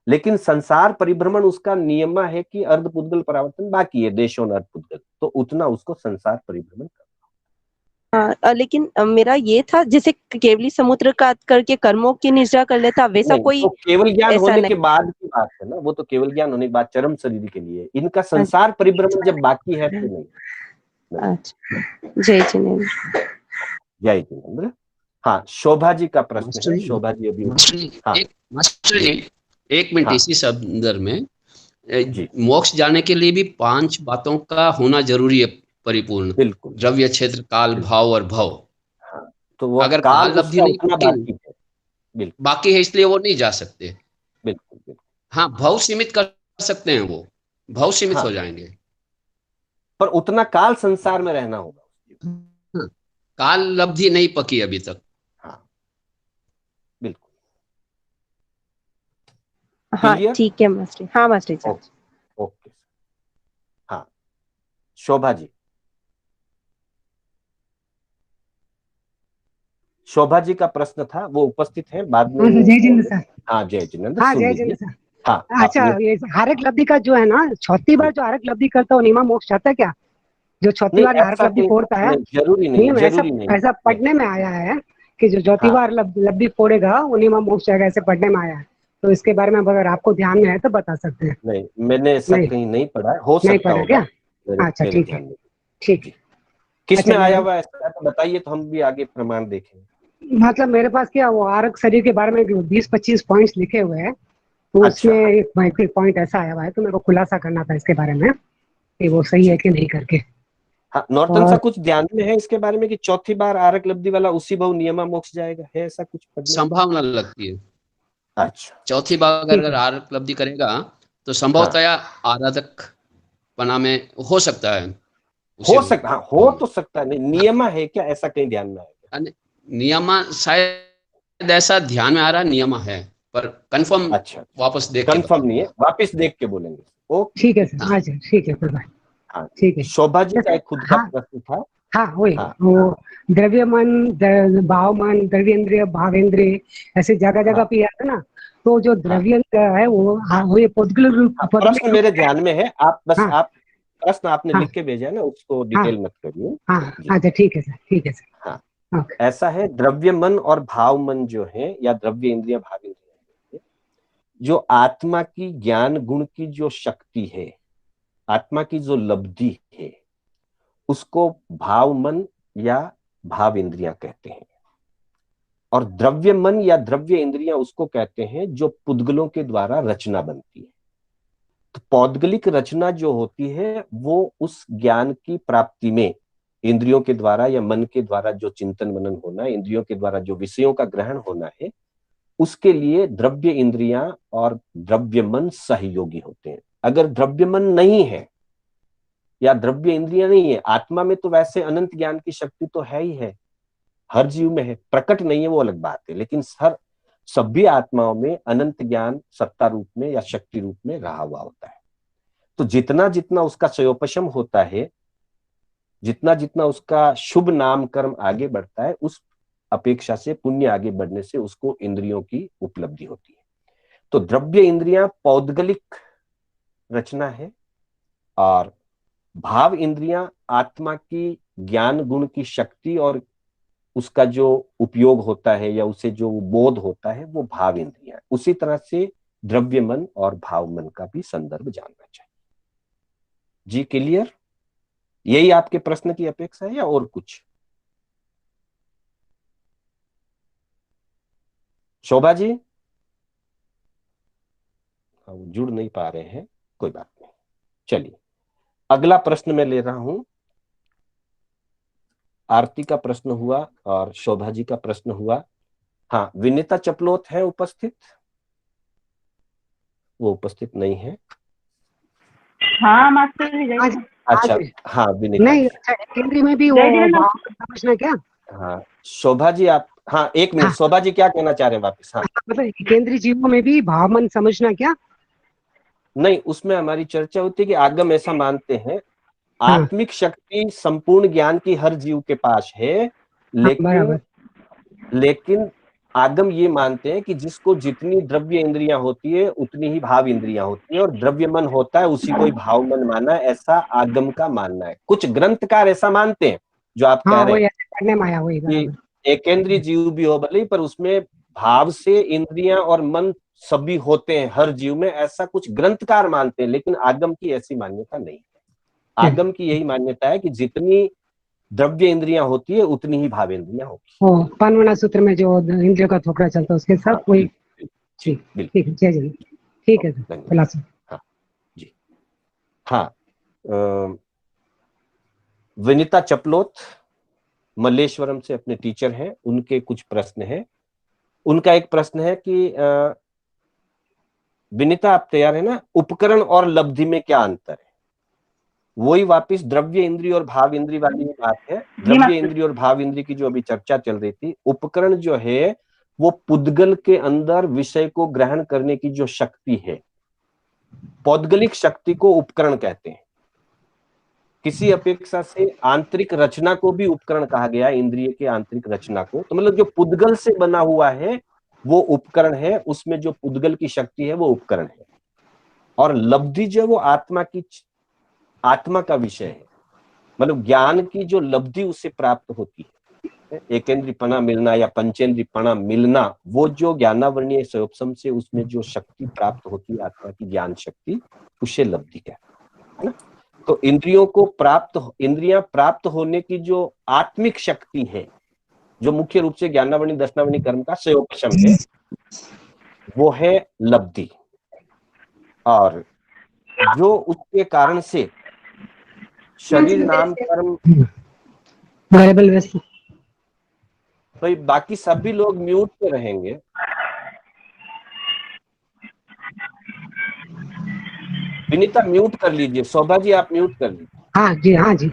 लेकिन संसार परिभ्रमण उसका नियमा है कि अर्ध पुद्गल परावर्तन बाकी है, देशों अर्ध पुद्गल, तो उतना उसको संसार परिभ्रमण करना। लेकिन मेरा ये था जैसे केवली समुद्र का करके कर्मों की निष्ठा कर लेता, वैसा नहीं, कोई तो केवल ज्ञान ऐसा होने नहीं। के बाद की बात है ना, वो तो केवल ज्ञान होने के बाद चरम शरीर के लिए। इनका संसार परिभ्रमण जब बाकी है तो नहीं। अच्छा, जय जिनेन्द्र। जय जिनेन्द्र। हाँ, शोभा जी का प्रश्न मास्टर है। जी, शोभा जी अभी। मास्टर जी एक मिनट, हाँ, इसी संदर्भ में जी मोक्ष जाने के लिए भी 5 बातों का होना जरूरी है परिपूर्ण। बिल्कुल। द्रव्य, क्षेत्र, काल, भाव और भव। हाँ, तो वो अगर काल काल लब्धि उसका नहीं उतना बाकी है। बिल्कुल बाकी है, इसलिए वो नहीं जा सकते। बिल्कुल बिल्कुल। हाँ, भव सीमित कर सकते हैं, वो भव सीमित हाँ, हो जाएंगे। पर उतना काल संसार में रहना होगा। हाँ, काल लब्धि नहीं पकी अभी तक। हाँ बिल्कुल। हाँ क्लियर? ठीक है मास्टर। हाँ मास्टर जी। ओके। हाँ, शोभा जी। शोभा जी का प्रश्न था, वो उपस्थित है, बाद में हाँ सर, वो जय जिनेन्द्र सर। हाँ, जय जिनेन्द्र, हाँ सुन जय लीजिए। जिनेन्द्र सर। हाँ, अच्छा, आपने ये हारक लब्धि का जो है ना, 34 बार जो हारक लब्धि करता है वो नीमा मोक्ष चाहता है क्या? जो 34 नहीं, बार हारक ऐसा लब्धि कहीं फोड़ता है, नहीं, जरूरी नहीं, नहीं ऐसा जरूरी नहीं। ऐसा पढ़ने में आया है कि जो 34 हाँ, बार लब्धि फोड़ेगा वो नीमा मोक्ष जाएगा, ऐसे पढ़ने में आया है। तो इसके बारे में अगर आपको ध्यान में है तो बता सकते हैं। नहीं, मैंने ऐसा नहीं, कहीं नहीं पढ़ा है, हो नहीं सकता पढ़ा होगा। क्या? अच्छा मेरे ठीक है, ध्यान में। ठीक है। जी, किस अच्छा में आया हुआ ऐसा है तो बताइए, तो हम भी आगे प्रमाण देखेंगे। मतलब मेरे पास क्या, वो आरक शरीर के बारे में 20-25 पॉइंट्स लिखे हुए हैं, तो अच्छा, उसमें एक पॉइंट ऐसा आया हुआ है, तो मेरे को खुलासा करना था इसके बारे में कि वो सही है जी। कि नहीं करके। हाँ, नॉर्टन सा और कुछ ध्यान में है इसके बारे में कि चौथी बार आरक लब्धि वाला उसी भाव नियमा मोक्ष जाएगा, है ऐसा कुछ पढ़ने में? संभावना लगती है। अच्छा, चौथी बार ठीक अगर है। आर उपलब्धि करेगा तो हाँ, संभवतया आराधक पना में हो सकता है उसी हो सकता, हाँ भाव हो में। तो सकता है। नहीं, नियमा है क्या ऐसा कहीं ध्यान में आएगा? नियमा शायद ऐसा ध्यान में आ रहा, नियमा है, पर कंफर्म अच्छा, वापस देख के कंफर्म नहीं है, बताऊंगा। वापिस देख के बोलेंगे। ओके। ठीक है सर, हाँ, अच्छा ठीक है, कोई बात। हाँ, ठीक है। शोभा जी का जैसे एक खुद का हाँ, प्रश्न था। हाँ वही हाँ, वो द्रव्य मन, भाव मन, द्रव्येंद्रिय, भावेंद्रिय, ऐसे जगह जगह हाँ, पे आता है ना। तो जो हाँ, द्रव्य है वो, हाँ वो ये पुद्गल हाँ, रूप, प्रश्न मेरे ध्यान में है। आप बस, हाँ आप प्रश्न आपने हाँ लिख के भेजा है ना, उसको हाँ डिटेल मत करिए। हाँ। जी, अच्छा ठीक है सर, ठीक है सर। हाँ, ओके। ऐसा है, द्रव्य मन और भाव मन जो है, या द्रव्य इंद्रिय भाव इंद्रिय, जो आत्मा की ज्ञान गुण की जो शक्ति है, आत्मा की जो लब्धि है, उसको भाव मन या भाव इंद्रियां कहते हैं। और द्रव्य मन या द्रव्य इंद्रियां उसको कहते हैं जो पुद्गलों के द्वारा रचना बनती है। तो पौद्गलिक रचना जो होती है वो उस ज्ञान की प्राप्ति में इंद्रियों के द्वारा या मन के द्वारा जो चिंतन मनन होना है, इंद्रियों के द्वारा जो विषयों का ग्रहण होना है, उसके लिए द्रव्य इंद्रियां और द्रव्य मन सहयोगी होते हैं। अगर द्रव्य मन नहीं है या द्रव्य इंद्रियां नहीं है, आत्मा में तो वैसे अनंत ज्ञान की शक्ति तो है ही है, हर जीव में है, प्रकट नहीं है वो अलग बात है, लेकिन सभी आत्माओं में अनंत ज्ञान सत्ता रूप में या शक्ति रूप में रहा हुआ होता है। तो जितना जितना उसका सयोपशम होता है, जितना जितना उसका शुभ नाम कर्म आगे बढ़ता है, उस अपेक्षा से पुण्य आगे बढ़ने से उसको इंद्रियों की उपलब्धि होती है। तो द्रव्य इंद्रियां पौद्गलिक रचना है और भाव इंद्रियां आत्मा की ज्ञान गुण की शक्ति और उसका जो उपयोग होता है या उसे जो बोध होता है वो भाव इंद्रियां। उसी तरह से द्रव्य मन और भाव मन का भी संदर्भ जानना चाहिए। जी क्लियर? यही आपके प्रश्न की अपेक्षा है या और कुछ? शोभा जी? वो जुड़ नहीं पा रहे हैं, कोई बात नहीं। चलिए अगला प्रश्न मैं ले रहा हूं। आरती का प्रश्न हुआ और शोभा जी का प्रश्न हुआ। हाँ, विनीता चपलोत है उपस्थित? वो उपस्थित नहीं है। हाँ मास्टर जी, आज अच्छा, आज हाँ विनीता नहीं, जी। अच्छा केंद्रीय में भी वो जय जगन्नाथ। भाव समझना क्या? हाँ शोभा जी आप, हाँ एक मिनट, हाँ। शोभा जी क्या कहना चाह रहे हैं वापस? हाँ मतलब केंद्रीय जीवों में भी भाव मन समझना क्या? नहीं, उसमें हमारी चर्चा होती है कि आगम ऐसा मानते हैं, हाँ आत्मिक शक्ति संपूर्ण ज्ञान की हर जीव के पास है, हाँ, लेकिन बराबर। लेकिन आगम ये मानते हैं कि जिसको जितनी द्रव्य इंद्रियां होती है उतनी ही भाव इंद्रियां होती है, और द्रव्य मन होता है उसी को ही भाव मन माना है, ऐसा आगम का मानना है। कुछ ग्रंथकार ऐसा मानते हैं जो आप कह हाँ रहे वही हैं ऐसे पढ़ने में आया, वही कि बराबर। एकेंद्रीय जीव भी हो भले, पर उसमें भाव से इंद्रियां और मन सभी होते हैं हर जीव में, ऐसा कुछ ग्रंथकार मानते हैं, लेकिन आगम की ऐसी मान्यता नहीं है। आगम की यही मान्यता है कि जितनी द्रव्य इंद्रियां होती है उतनी ही भाव इंद्रियां होगी। वो पानवना सूत्र में जो इंद्रियों का थोकरा चलता है उसके हाँ, साथ वही। जी ठीक बिल्कुल। ठीक है, जय जय। ठीक है धन्यवाद। खुलासा। हाँ जी। हाँ, अ, विनीता चपलोत मल्लेश्वरम से अपने टीचर हैं, उनके कुछ प्रश्न हैं। उनका एक प्रश्न है कि विनीता आप तैयार है ना, उपकरण और लब्धि में क्या अंतर है? वही वापस द्रव्य इंद्रिय और भाव इंद्रिय वाली बात है। द्रव्य इंद्रिय और भाव इंद्रिय की जो अभी चर्चा चल रही थी, उपकरण जो है वो पुद्गल के अंदर विषय को ग्रहण करने की जो शक्ति है, पौद्गलिक शक्ति को उपकरण कहते हैं। किसी अपेक्षा से आंतरिक रचना को भी उपकरण कहा गया है, इंद्रिय के आंतरिक रचना को। तो मतलब जो पुद्गल से बना हुआ है वो उपकरण है, उसमें जो पुद्गल की शक्ति है वो उपकरण है। और लब्धि जो वो आत्मा का विषय है, मतलब ज्ञान की जो लब्धि उससे प्राप्त होती है, एकेंद्रीपना मिलना या पंचेंद्रीपना मिलना, वो जो ज्ञानावरणीय सयोपसम से उसमें जो शक्ति प्राप्त होती है, आत्मा की ज्ञान शक्ति, उसे लब्धि कहते हैं ना। तो इंद्रियां प्राप्त होने की जो आत्मिक शक्ति है, जो मुख्य रूप से ज्ञानावरणी दर्शनावरणी कर्म का सयोपशम है, वो है लब्धि। और जो उसके कारण से शरीर नाम कर्म, वेरिएबल वेस्ट। तो बाकी सभी लोग म्यूट पे रहेंगे। विनीता म्यूट कर लीजिए, शोभा जी आप म्यूट कर लीजिए। हाँ जी, हाँ जी।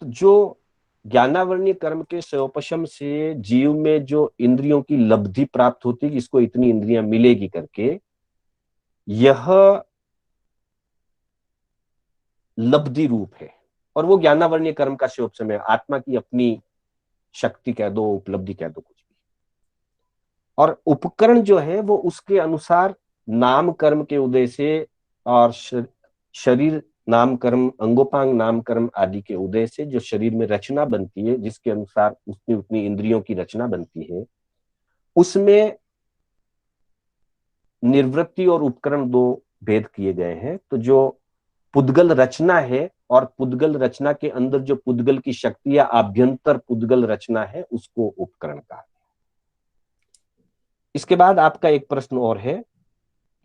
जो ज्ञानावरणीय कर्म के सयोपशम से जीव में जो इंद्रियों की लब्धि प्राप्त होती है, इसको इतनी इंद्रियां मिलेगी करके, यह लब्धि रूप है। और वो ज्ञानावरणीय कर्म का सयोपशम है, आत्मा की अपनी शक्ति कह दो, उपलब्धि कह दो, कुछ भी। और उपकरण जो है वो उसके अनुसार नाम कर्म के उदय से और शरीर नाम कर्म, अंगोपांग नाम कर्म आदि के उदय से जो शरीर में रचना बनती है, जिसके अनुसार उसमें उतनी इंद्रियों की रचना बनती है, उसमें निर्वृत्ति और उपकरण दो भेद किए गए हैं। तो जो पुद्गल रचना है और पुद्गल रचना के अंदर जो पुद्गल की शक्ति या आभ्यंतर पुद्गल रचना है, उसको उपकरण कहा। इसके बाद आपका एक प्रश्न और है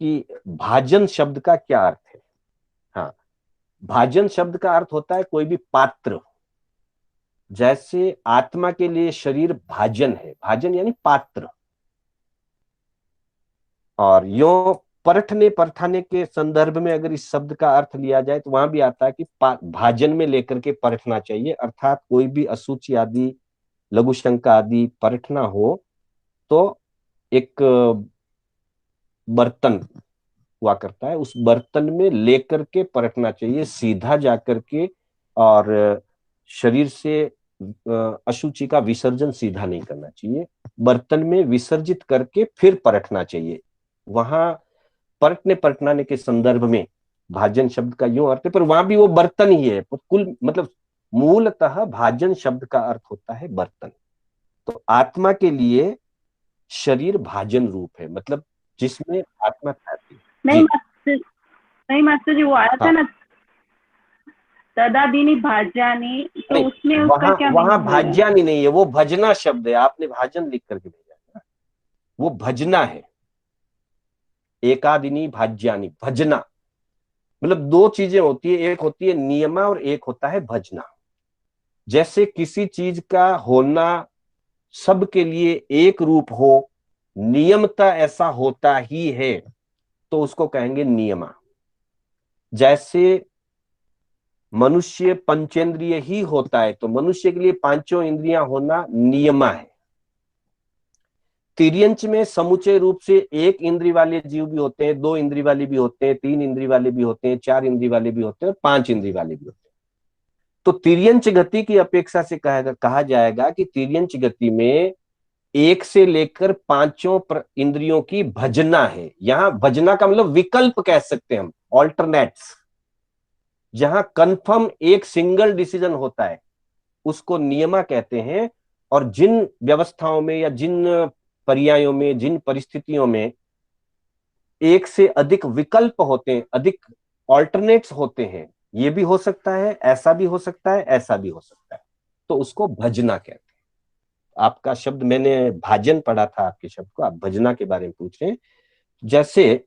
कि भाजन शब्द का क्या अर्थ है? हाँ, भाजन शब्द का अर्थ होता है कोई भी पात्र। जैसे आत्मा के लिए शरीर भाजन है, भाजन यानी पात्र। और यो परखने परखाने के संदर्भ में अगर इस शब्द का अर्थ लिया जाए तो वहां भी आता है कि भाजन में लेकर के परखना चाहिए, अर्थात कोई भी अशुचि आदि लघु शंका आदि परखना हो तो एक बर्तन हुआ करता है, उस बर्तन में लेकर के परखना चाहिए, सीधा जाकर के। और शरीर से अशुचि का विसर्जन सीधा नहीं करना चाहिए, बर्तन में विसर्जित करके फिर परखना चाहिए। वहां परखने परखनाने के संदर्भ में भाजन शब्द का यूं अर्थ है, पर वहां भी वो बर्तन ही है। कुल मतलब मूलतः भाजन शब्द का अर्थ होता है बर्तन। तो आत्मा के लिए शरीर भाजन रूप है, मतलब जिसमें आत्मा खाती है। नहीं मास्टर, नहीं मास्टर जी, वो आया था हाँ। ना तदादीनी भाज्यानी, तो नहीं, उसमें उसका क्या वहां मीनिंग है? भाज्यानी नहीं है, वो भजना शब्द है। आपने भाजन लिख करके भेजा है ना, वो भजना है। एकादिनी भाज्यानी, भजना मतलब दो चीजें होती है, एक होती है नियमा और एक होता है भजना। जैसे किसी चीज का होना सबके लिए एक रूप हो, नियमता ऐसा होता ही है, तो उसको कहेंगे नियमा। जैसे मनुष्य पंचेंद्रिय ही होता है, तो मनुष्य के लिए पांचों इंद्रियां होना नियमा है। तिर्यंच में समुचय रूप से एक इंद्रिय वाले जीव भी होते हैं, दो इंद्रिय वाले भी होते हैं, तीन इंद्रिय वाले भी होते हैं, चार इंद्रिय वाले भी होते हैं, पांच इंद्रिय वाले भी होते हैं। तो तिर्यंच गति की अपेक्षा से कहा जाएगा कि तिर्यंच गति में एक से लेकर पांचों इंद्रियों की भजना है। यहां भजना का मतलब विकल्प कह सकते हैं हम, ऑल्टरनेट्स। जहां कंफर्म एक सिंगल डिसीजन होता है उसको नियमा कहते हैं। और जिन व्यवस्थाओं में या जिन पर्यायों में, जिन परिस्थितियों में एक से अधिक विकल्प होते हैं, अधिक ऑल्टरनेट्स होते हैं, ये भी हो सकता है, ऐसा भी हो सकता है, ऐसा भी हो सकता है, तो उसको भजना कहते हैं। आपका शब्द, मैंने भाजन पढ़ा था आपके शब्द को, आप भजना के बारे में पूछ रहे हैं। जैसे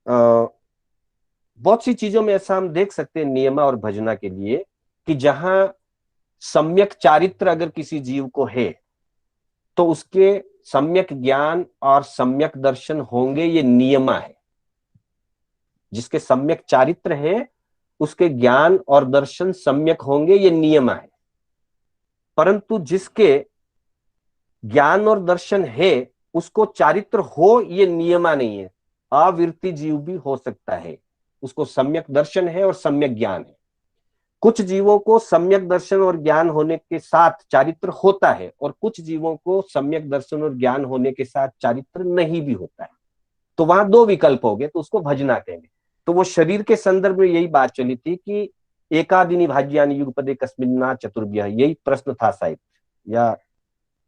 बहुत सी चीजों में ऐसा हम देख सकते हैं नियमा और भजना के लिए, कि जहां सम्यक चारित्र अगर किसी जीव को है तो उसके सम्यक ज्ञान और सम्यक दर्शन होंगे, ये नियमा है। जिसके सम्यक चारित्र है उसके ज्ञान और दर्शन सम्यक होंगे, ये नियमा है। परंतु जिसके ज्ञान और दर्शन है उसको चारित्र हो, ये नियमा नहीं है। अविरति जीव भी हो सकता है, उसको सम्यक दर्शन है और सम्यक ज्ञान है। कुछ जीवों को सम्यक दर्शन और ज्ञान होने के साथ चारित्र होता है, और कुछ जीवों को सम्यक दर्शन और ज्ञान होने के साथ चारित्र नहीं भी होता है। तो वहां दो विकल्प हो गए, तो उसको भजना कहेंगे। तो वो शरीर के संदर्भ में यही बात चली थी कि एकादिनी भाज्यानि युगपदे कस्मिन्ना चतुर्भ्यः, यही प्रश्न था शायद, या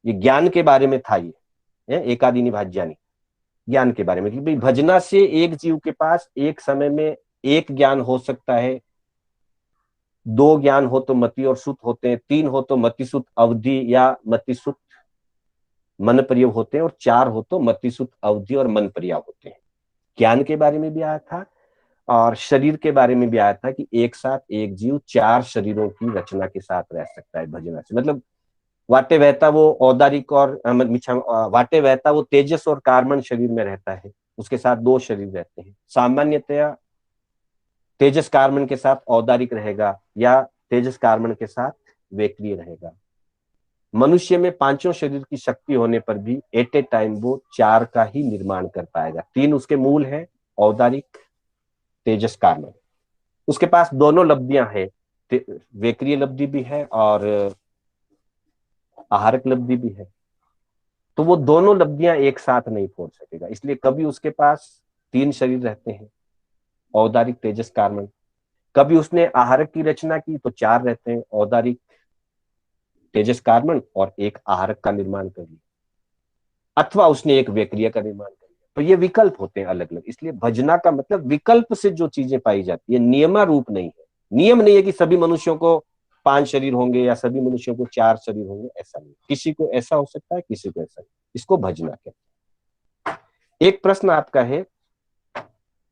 ये ज्ञान के बारे में था। ये एकादिनी भाज्यानि ज्ञान के बारे में, कि भाई भजना से एक जीव के पास एक समय में एक ज्ञान हो सकता है, दो ज्ञान हो तो मति और सुत होते हैं, तीन हो तो मतिसुत अवधि या मतिसुत मन पर्यव होते हैं, और चार हो तो मतिसुत अवधि और मन पर्याव होते हैं। ज्ञान के बारे में भी आया था और शरीर के बारे में भी आया था कि एक साथ एक जीव चार शरीरों की रचना के साथ रह सकता है भजना से। मतलब वाटे बहता वो औदारिक और वाटे बहता वो तेजस और कार्बन शरीर में रहता है, उसके साथ दो शरीर रहते हैं। सामान्यतया तेजस कार्बन के साथ औदारिक रहेगा या तेजस कार्बन के साथ वेक्रिय रहेगा। मनुष्य में पांचों शरीर की शक्ति होने पर भी एट ए टाइम वो चार का ही निर्माण कर पाएगा। तीन उसके मूल है, औदारिक, तेजस कार्बन। उसके पास दोनों लब्धियां हैं, वेक्रिय लब्धि भी है और आहारक लब्धि भी है। तो वो दोनों लब्धियां एक साथ नहीं फोड़ सकेगा, इसलिए कभी उसके पास तीन शरीर रहते हैं, औदारिक, तेजस, कार्बन। कभी उसने आहारक की रचना की तो चार रहते हैं, औदारिक, तेजस, कार्बन, और एक आहारक का निर्माण कर लिया, अथवा उसने एक वेक्रिय का निर्माण कर लिया। तो ये विकल्प होते हैं अलग अलग। इसलिए भजना का मतलब विकल्प से जो चीजें पाई जाती है, नियमा रूप नहीं है। नियम नहीं है कि सभी मनुष्यों को पांच शरीर होंगे या सभी मनुष्यों को चार शरीर होंगे, ऐसा नहीं। किसी को ऐसा हो सकता है, किसी को ऐसा नहीं। इसको भजना कहते हैं। एक प्रश्न आपका है,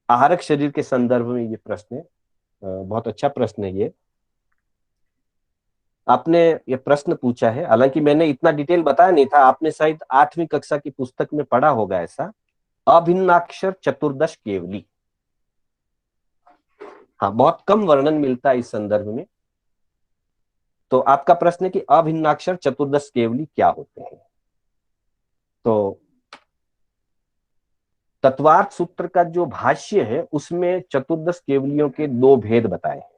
आहारक शरीर के संदर्भ में ये प्रश्न है बहुत अच्छा प्रश्न है ये। आपने ये प्रश्न पूछा है, हालांकि मैंने इतना डिटेल बताया नहीं था, आपने शायद 8वीं कक्षा की पुस्तक में पढ़ा होगा ऐसा, अभिन्नाक्षर चतुर्दश केवली। हाँ, बहुत कम वर्णन मिलता है इस संदर्भ में। तो आपका प्रश्न है कि अभिन्नाक्षर चतुर्दश केवली क्या होते हैं। तो तत्वार्थ सूत्र का जो भाष्य है उसमें चतुर्दश केवलियों के 2 भेद बताए हैं।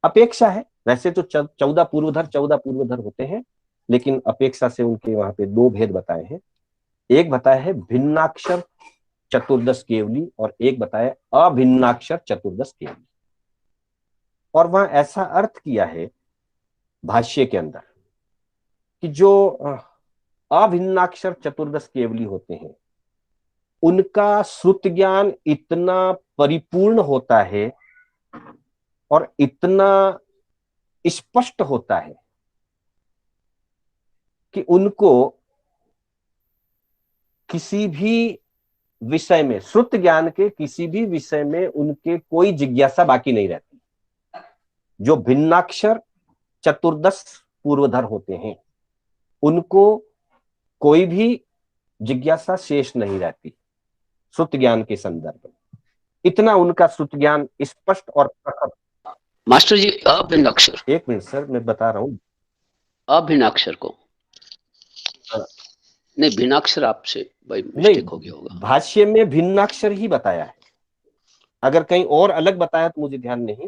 अपेक्षा है, वैसे तो 14 पूर्वधर होते हैं, लेकिन अपेक्षा से उनके वहां पे 2 भेद बताए हैं। एक बताया है भिन्नाक्षर चतुर्दश केवली और एक बताया अभिन्नाक्षर चतुर्दश केवली। और वहां ऐसा अर्थ किया है भाष्य के अंदर कि जो अभिन्नाक्षर चतुर्दश केवली होते हैं उनका श्रुत ज्ञान इतना परिपूर्ण होता है और इतना स्पष्ट होता है कि उनको किसी भी विषय में, श्रुत ज्ञान के किसी भी विषय में उनके कोई जिज्ञासा बाकी नहीं रहती। जो भिन्नाक्षर चतुर्दश पूर्वधर होते हैं उनको कोई भी जिज्ञासा शेष नहीं रहती श्रुत ज्ञान के संदर्भ में। इतना उनका श्रुत ज्ञान स्पष्ट और प्रखर। मास्टर जी, अभिन्नाक्षर, 1 मिनट सर, मैं बता रहा हूं। अभिन्नाक्षर को नहीं, भिन्नाक्षर आपसे भाई मिस्टेक हो गया होगा। भाष्य में भिन्नाक्षर ही बताया है, अगर कहीं और अलग बताया तो मुझे ध्यान नहीं।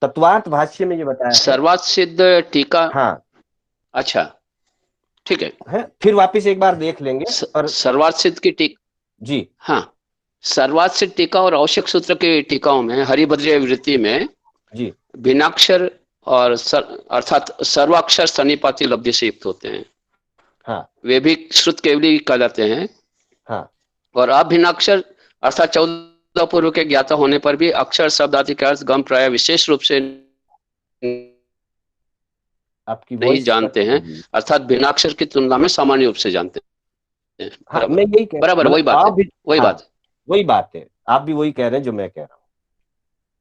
तत्वार्थ भाष्य में ये बताया है। सर्वार्थ सिद्ध टीका। हाँ, अच्छा, ठीक है, फिर वापस एक बार देख लेंगे। और सर्वार्थ सिद्ध की टीका जी, हाँ, सर्वार्थ सिद्ध टीका और आवश्यक सूत्र की टीकाओं में हरिभद्रीय वृत्ति में जी भिन्नाक्षर और अर्थात सर्वाक्षर सन्निपाती लब्धि से युक्त होते हैं। हाँ, वे भी श्रुत केवली कहलाते हैं। हाँ, और अभिन्नाक्षर अर्थात 14 पूर्व के ज्ञाता होने पर भी अक्षर शब्द आदि के अर्थ गम प्राय विशेष रूप से आपकी नहीं जानते हैं, अर्थात भिन्नाक्षर की तुलना में सामान्य रूप से जानते हैं। हाँ, मैं यही कह बराबर, वही बात है, वही बात है। आप भी वही कह रहे हैं जो मैं कह रहा हूं।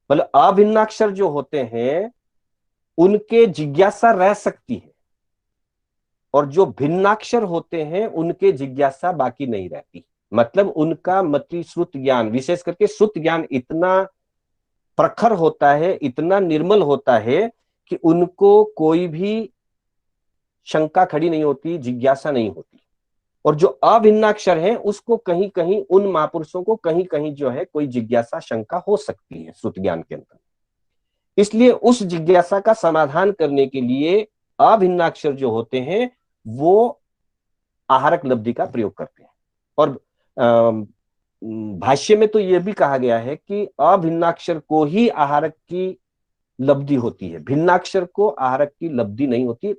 मतलब अभिन्नाक्षर जो होते हैं उनके जिज्ञासा रह सकती है और जो भिन्नाक्षर होते हैं उनके जिज्ञासा बाकी नहीं रहती। मतलब उनका मति श्रुत ज्ञान, विशेष करके श्रुत ज्ञान इतना प्रखर होता है, इतना निर्मल होता है कि उनको कोई भी शंका खड़ी नहीं होती, जिज्ञासा नहीं होती। और जो अभिन्नाक्षर है उसको कहीं कहीं, उन महापुरुषों को कहीं कहीं जो है कोई जिज्ञासा शंका हो सकती है श्रुत ज्ञान के अंदर। इसलिए उस जिज्ञासा का समाधान करने के लिए अभिन्नाक्षर जो होते हैं वो आहारक लब्धि का प्रयोग करते हैं। और भाष्य में तो यह भी कहा गया है कि अभिन्नाक्षर को ही आहारक की लब्धि होती है, भिन्नाक्षर को आहारक की लब्धि नहीं होती,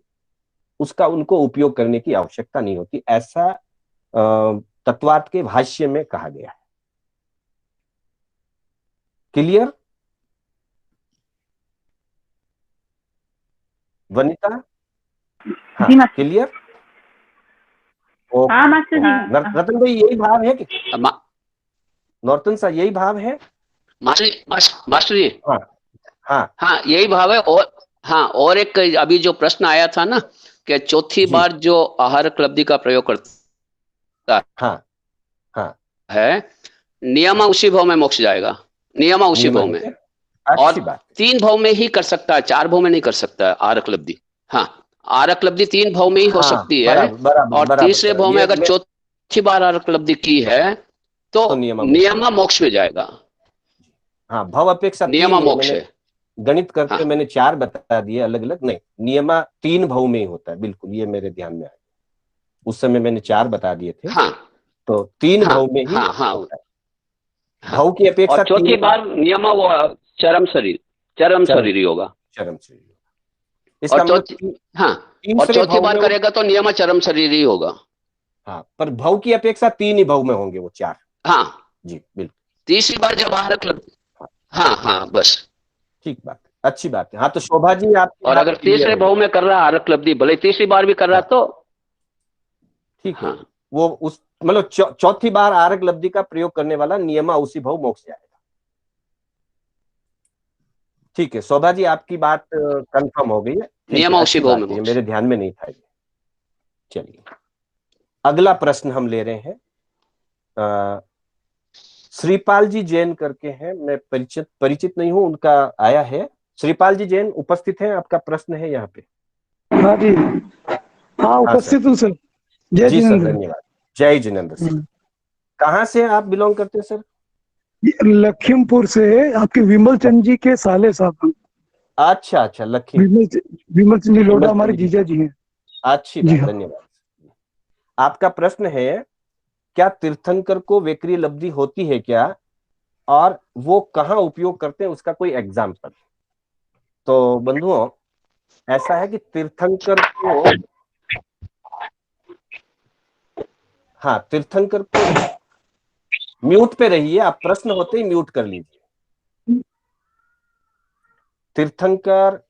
उसका उनको उपयोग करने की आवश्यकता नहीं होती, ऐसा तत्वार्थ के भाष्य में कहा गया है। क्लियर वनिता? हाँ, क्लियर? हाँ मास्टर जी। रतन भाई यही भाव है कि नॉर्टन साहब यही भाव है? मास्टर जी, हाँ हाँ हाँ, यही भाव है। और हाँ, और एक अभी जो प्रश्न आया था ना कि चौथी बार जो आहारक लब्धि का प्रयोग करता हाँ हाँ है, नियमा उसी भाव में मोक्ष जाएगा, नियमा उसी भाव में। और 3 भाव में ही कर सकता है, 4 भाव में नहीं कर सकता है आहारक लब्धि। हाँ, आहारक लब्धि 3 भाव में ही हो सकती है। और तीसरे भाव में अगर चौथी बार आहारक लब्धि की है तो नियमा मोक्ष में जाएगा। हाँ, भाव अपेक्षा नियमा मोक्ष है। गणित करते हाँ। मैंने 4 बता दिए अलग अलग, नहीं, नियमा 3 भाव में ही होता है, बिल्कुल, ये मेरे ध्यान में आया। उस समय मैंने 4 बता दिए थे। हाँ, तो 3 भाव में ही होता है। भाव की अपेक्षा चौथी बार नियमा वो चरम शरीर ही होगा। चरम शरीर इसका मतलब हाँ, और चौथी बार करेगा तो नियमा चरम शरीर ही होगा। हाँ, पर भाव की अपेक्षा 3 ही भाव में होंगे वो 4। हाँ जी बिल्कुल। तीसरी बार जब आहारक लब्धि, हाँ हाँ, बस ठीक बात, अच्छी बात है। हाँ, तो शोभा जी आप, और अगर तीसरे भाव में कर रहा है आहारक लब्धि, भले तीसरी बार भी कर रहा तो ठीक है। वो उस मतलब चौथी बार आहारक लब्धि का प्रयोग करने वाला नियमा उसी भाव मोक्ष जाएगा। ठीक है शोभा जी, आपकी बात कंफर्म हो गई है। नियमा उसी भाव में ये मोक्ष। मेरे ध्यान में नहीं था ये। चलिए अगला प्रश्न हम ले रहे हैं। श्रीपाल जी जैन करके हैं, मैं परिचित नहीं हूं, उनका आया है। श्रीपाल जी जैन उपस्थित हैं, आपका प्रश्न है यहाँ पे। हाँ जी, हाँ उपस्थित हूँ सर। जय जी सर, जिनेंद्र। धन्यवाद। जय जिनेंद्र सर। कहाँ से आप बिलोंग करते हैं सर? लखीमपुर से, आपके विमल चंद जी के साले साहब। अच्छा अच्छा, विमल चंद जी लोढ़ा हमारे विमल चंद जीजा जी हैं। अच्छी जी बात, हाँ। धन्यवाद। आपका प्रश्न है, क्या तीर्थंकर को वेक्रिय लब्धि होती है क्या, और वो कहाँ उपयोग करते हैं, उसका कोई एग्जाम्पल। तो बंधुओं, ऐसा है कि तीर्थंकर को, हाँ तीर्थंकर को, म्यूट पे रहिए आप, प्रश्न होते ही म्यूट कर लीजिए। तीर्थंकर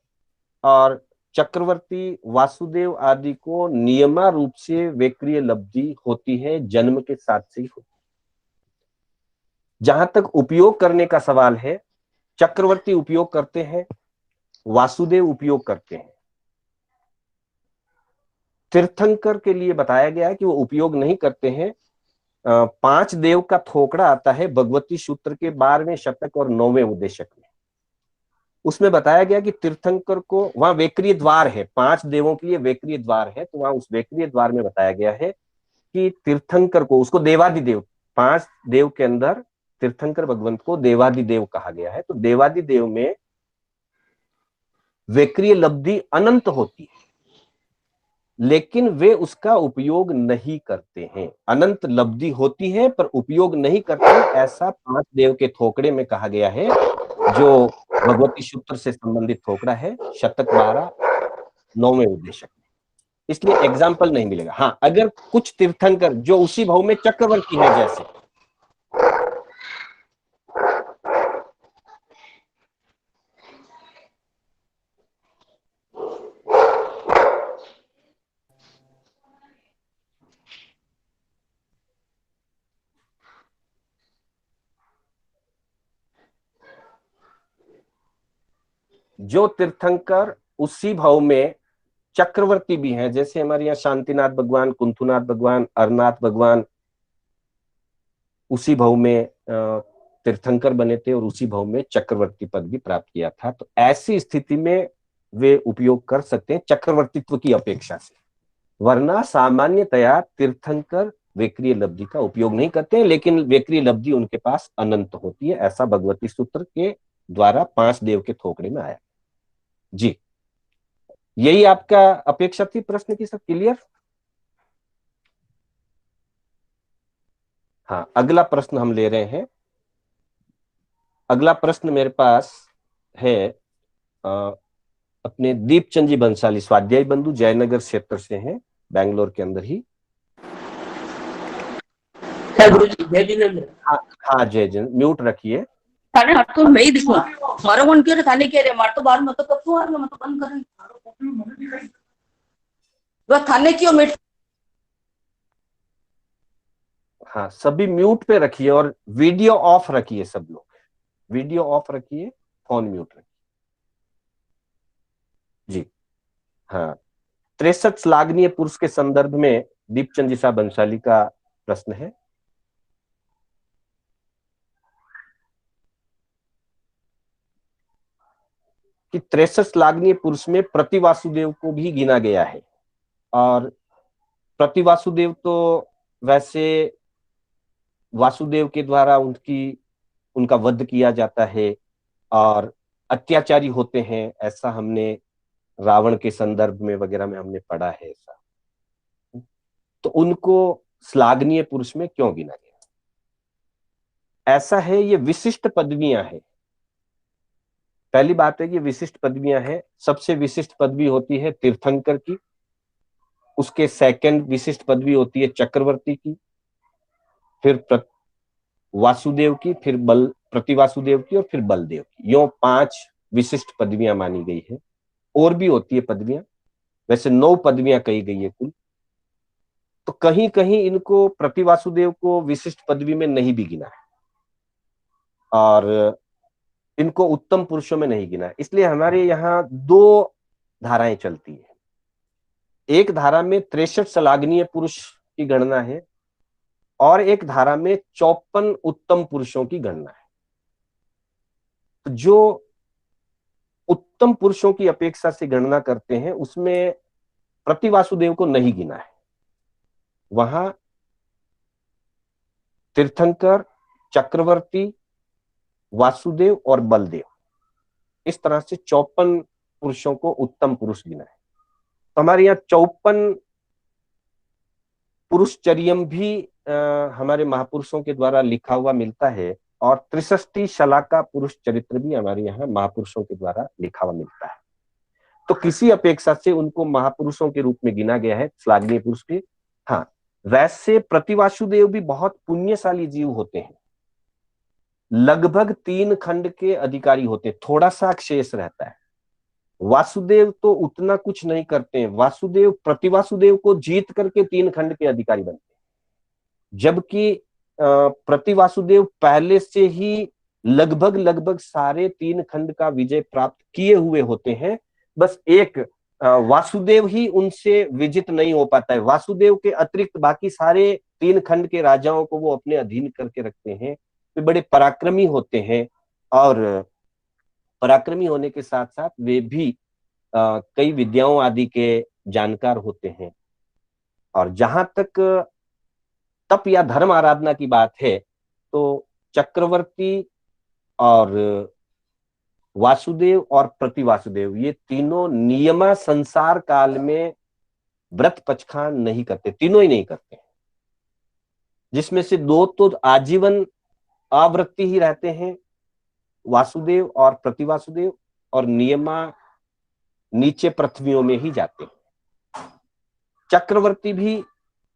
और चक्रवर्ती, वासुदेव आदि को नियमा रूप से वेक्रिय लब्धि होती है, जन्म के साथ से ही होती है। जहां तक उपयोग करने का सवाल है, चक्रवर्ती उपयोग करते हैं, वासुदेव उपयोग करते हैं। तीर्थंकर के लिए बताया गया है कि वो उपयोग नहीं करते हैं। 5 देव का थोकड़ा आता है भगवती सूत्र के 12वें शतक और 9वें उद्देशक में। उसमें बताया गया कि तीर्थंकर को, वहां वेक्रिय द्वार है, 5 देवों के लिए वेक्रिय द्वार है, तो वहां उस वेक्रिय द्वार में बताया गया है कि तीर्थंकर को, उसको देवादिदेव, 5 देव के अंदर तीर्थंकर भगवंत को देवादिदेव कहा गया है। तो देवादिदेव में वेक्रिय लब्धि अनंत होती है, लेकिन वे उसका उपयोग नहीं करते हैं। अनंत लब्धि होती है पर उपयोग नहीं करते, ऐसा 5 देव के थोकड़े में कहा गया है, जो भगवती सूत्र से संबंधित थोकड़ा है, शतक 12 9वें उद्देशक में। इसलिए एग्जाम्पल नहीं मिलेगा। हाँ, अगर कुछ तीर्थंकर जो उसी भाव में चक्रवर्ती है, जैसे जो तीर्थंकर उसी भाव में चक्रवर्ती भी हैं, जैसे हमारे यहाँ शांतिनाथ भगवान, कुंथुनाथ भगवान, अरनाथ भगवान उसी भाव में तीर्थंकर बने थे और उसी भाव में चक्रवर्ती पद भी प्राप्त किया था। तो ऐसी स्थिति में वे उपयोग कर सकते हैं चक्रवर्तित्व की अपेक्षा से, वरना सामान्यतया तीर्थंकर वेक्रिय लब्धि का उपयोग नहीं करते हैं, लेकिन वेक्रिय लब्धि उनके पास अनंत होती है, ऐसा भगवती सूत्र के द्वारा 5 देव के थोकड़े में आया। जी, यही आपका अपेक्षा थी प्रश्न की। सब क्लियर? हाँ, अगला प्रश्न हम ले रहे हैं। अगला प्रश्न मेरे पास है अपने दीपचंद जी बंसाली, स्वाध्याय बंधु, जयनगर क्षेत्र से हैं, बैंगलोर के अंदर ही। जय जिनेंद्र। हाँ जय जिन, म्यूट रखिए। थाने हट तो मैं ही दिखूं मारो कौन कह रहे थाने कह रहे मार तो बाहर मत तो कब तू आ रहा, मत तो बंद कर वो थाने क्यों मिट। हाँ, सभी म्यूट पे रखिए और वीडियो ऑफ रखिए, सब लोग वीडियो ऑफ रखिए, फोन म्यूट रखिए। जी हाँ, 63 श्लाघनीय पुरुष के संदर्भ में दीपचंद जी साहब बंसाली का प्रश्न है। कि 63 श्लाघनीय पुरुष में प्रतिवासुदेव को भी गिना गया है, और प्रतिवासुदेव तो वैसे वासुदेव के द्वारा उनका वध किया जाता है और अत्याचारी होते हैं, ऐसा हमने रावण के संदर्भ में वगैरह में हमने पढ़ा है ऐसा। तो उनको श्लाघनीय पुरुष में क्यों गिना गया? ऐसा है, ये विशिष्ट पदवियां हैं। पहली बात है कि विशिष्ट पदवियां हैं। सबसे विशिष्ट पदवी होती है तीर्थंकर की, उसके सेकंड विशिष्ट पदवी होती है चक्रवर्ती की, फिर वासुदेव की, फिर प्रतिवासुदेव की, और फिर बलदेव की। यो 5 विशिष्ट पदवियां मानी गई है। और भी होती है पदवियां, वैसे 9 पदवियां कही गई है कुल। तो कहीं कहीं इनको, प्रतिवासुदेव को विशिष्ट पदवी में नहीं भी गिना है। और इनको उत्तम पुरुषों में नहीं गिना। इसलिए हमारे यहाँ दो धाराएं चलती है। एक धारा में 63 श्लाघनीय पुरुष की गणना है और एक धारा में 54 उत्तम पुरुषों की गणना है। जो उत्तम पुरुषों की अपेक्षा से गणना करते हैं उसमें प्रतिवासुदेव को नहीं गिना है। वहां तीर्थंकर, चक्रवर्ती, वासुदेव और बलदेव, इस तरह से 54 पुरुषों को उत्तम पुरुष गिना है। तो हमारे यहाँ 54 पुरुषचर्यम भी हमारे महापुरुषों के द्वारा लिखा हुआ मिलता है और 63 शलाका पुरुष चरित्र भी हमारे यहाँ महापुरुषों के द्वारा लिखा हुआ मिलता है। तो किसी अपेक्षा से उनको महापुरुषों के रूप में गिना गया है, श्लाघनीय पुरुष के। हाँ, वैसे प्रतिवासुदेव भी बहुत पुण्यशाली जीव होते हैं, लगभग 3 खंड के अधिकारी होते हैं, थोड़ा सा शेष रहता है। वासुदेव तो उतना कुछ नहीं करते हैं, वासुदेव प्रतिवासुदेव को जीत करके 3 खंड के अधिकारी बनते हैं, जबकि प्रतिवासुदेव पहले से ही लगभग सारे 3 खंड का विजय प्राप्त किए हुए होते हैं। बस एक वासुदेव ही उनसे विजित नहीं हो पाता है। वासुदेव के अतिरिक्त बाकी सारे 3 खंड के राजाओं को वो अपने अधीन करके रखते हैं। वे बड़े पराक्रमी होते हैं और पराक्रमी होने के साथ साथ वे भी कई विद्याओं आदि के जानकार होते हैं। और जहां तक तप या धर्म आराधना की बात है तो चक्रवर्ती और वासुदेव और प्रतिवासुदेव ये तीनों नियमा संसार काल में व्रत पचखान नहीं करते, तीनों ही नहीं करते, जिसमें से 2 तो आजीवन आवृत्ति ही रहते हैं, वासुदेव और प्रतिवासुदेव, और नियमा नीचे पृथ्वियों में ही जाते हैं। चक्रवर्ती भी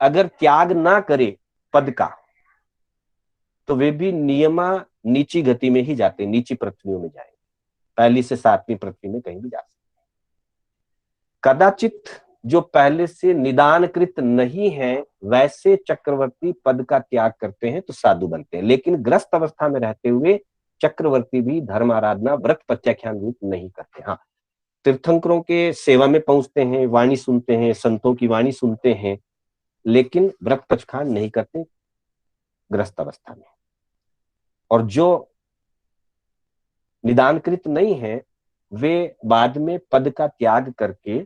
अगर त्याग ना करे पद का तो वे भी नियमा नीची गति में ही जाते, नीची पृथ्वियों में जाएंगे, 1 से 7वीं पृथ्वी में कहीं भी जा सकते। कदाचित जो पहले से निदानकृत नहीं है वैसे चक्रवर्ती पद का त्याग करते हैं तो साधु बनते हैं, लेकिन ग्रस्त अवस्था में रहते हुए चक्रवर्ती भी धर्म आराधना व्रत प्रत्याख्यान रूप नहीं करते। हाँ, तीर्थंकरों के सेवा में पहुंचते हैं, वाणी सुनते हैं, संतों की वाणी सुनते हैं, लेकिन व्रत पचखान नहीं करते ग्रस्त अवस्था में। और जो निदानकृत नहीं है वे बाद में पद का त्याग करके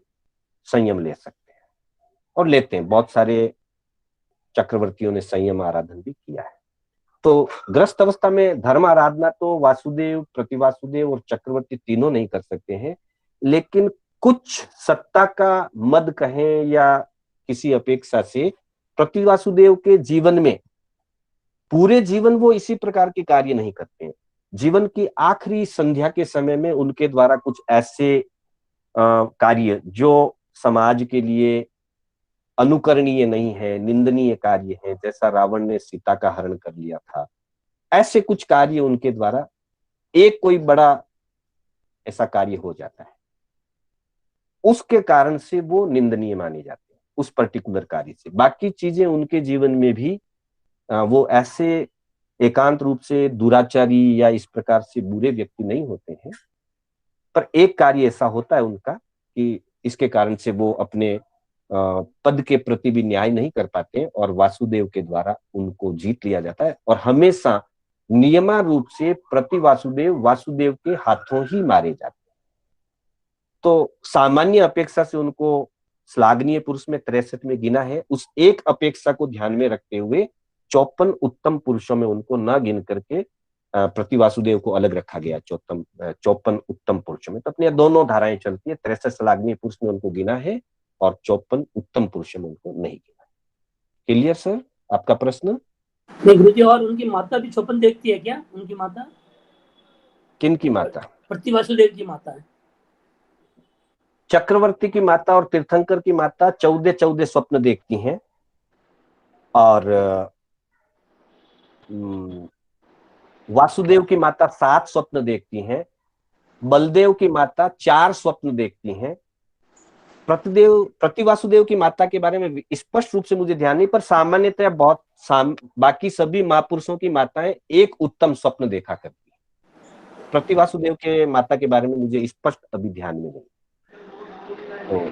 संयम ले सकते हैं और लेते हैं। बहुत सारे चक्रवर्तियों ने संयम आराधन भी किया है। तो ग्रस्त अवस्था में धर्म आराधना तो वासुदेव, प्रतिवासुदेव और चक्रवर्ती तीनों नहीं कर सकते हैं, लेकिन कुछ सत्ता का मद कहें या किसी अपेक्षा से प्रतिवासुदेव के जीवन में पूरे जीवन वो इसी प्रकार के कार्य नहीं करते हैं। जीवन की आखिरी संध्या के समय में उनके द्वारा कुछ ऐसे कार्य जो समाज के लिए अनुकरणीय नहीं है, निंदनीय कार्य है, जैसा रावण ने सीता का हरण कर लिया था, ऐसे कुछ कार्य उनके द्वारा एक कोई बड़ा ऐसा कार्य हो जाता है, उसके कारण से वो निंदनीय माने जाते हैं उस पर्टिकुलर कार्य से। बाकी चीजें उनके जीवन में भी वो ऐसे एकांत रूप से दुराचारी या इस प्रकार से बुरे व्यक्ति नहीं होते हैं, पर एक कार्य ऐसा होता है उनका कि इसके कारण से वो अपने पद के प्रति भी न्याय नहीं कर पाते और वासुदेव के द्वारा उनको जीत लिया जाता है और हमेशा नियमा रूप से प्रतिवासुदेव वासुदेव के हाथों ही मारे जाते हैं। तो सामान्य अपेक्षा से उनको श्लाघनीय पुरुष में 63 में गिना है। उस एक अपेक्षा को ध्यान में रखते हुए 54 उत्तम पुरुषों में उनको न गिन करके प्रतिवासुदेव को अलग रखा गया 54 उत्तम पुरुषों में। तो अपनी दोनों धाराएं चलती है, 63 श्लाघनीय पुरुष में उनको गिना है और 54 उत्तम पुरुषों में उनको नहीं गिना। क्लियर सर आपका प्रश्न? नहीं गुरुजी, और उनकी माता भी 54 देखती है क्या? उनकी माता किन की माता? प्रतिवासुदेव की माता है। चक्रवर्ती की माता और तीर्थंकर की माता 14 स्वप्न देखती हैं और वासुदेव की माता 7 स्वप्न देखती हैं, बलदेव की माता 4 स्वप्न देखती हैं। प्रतिवासुदेव की माता के बारे में स्पष्ट रूप से मुझे ध्यान नहीं, पर सामान्यतः बाकी सभी महापुरुषों की माताएं एक उत्तम स्वप्न देखा करती हैं। प्रतिवासुदेव के माता के बारे में मुझे स्पष्ट अभी ध्यान में नहीं। तो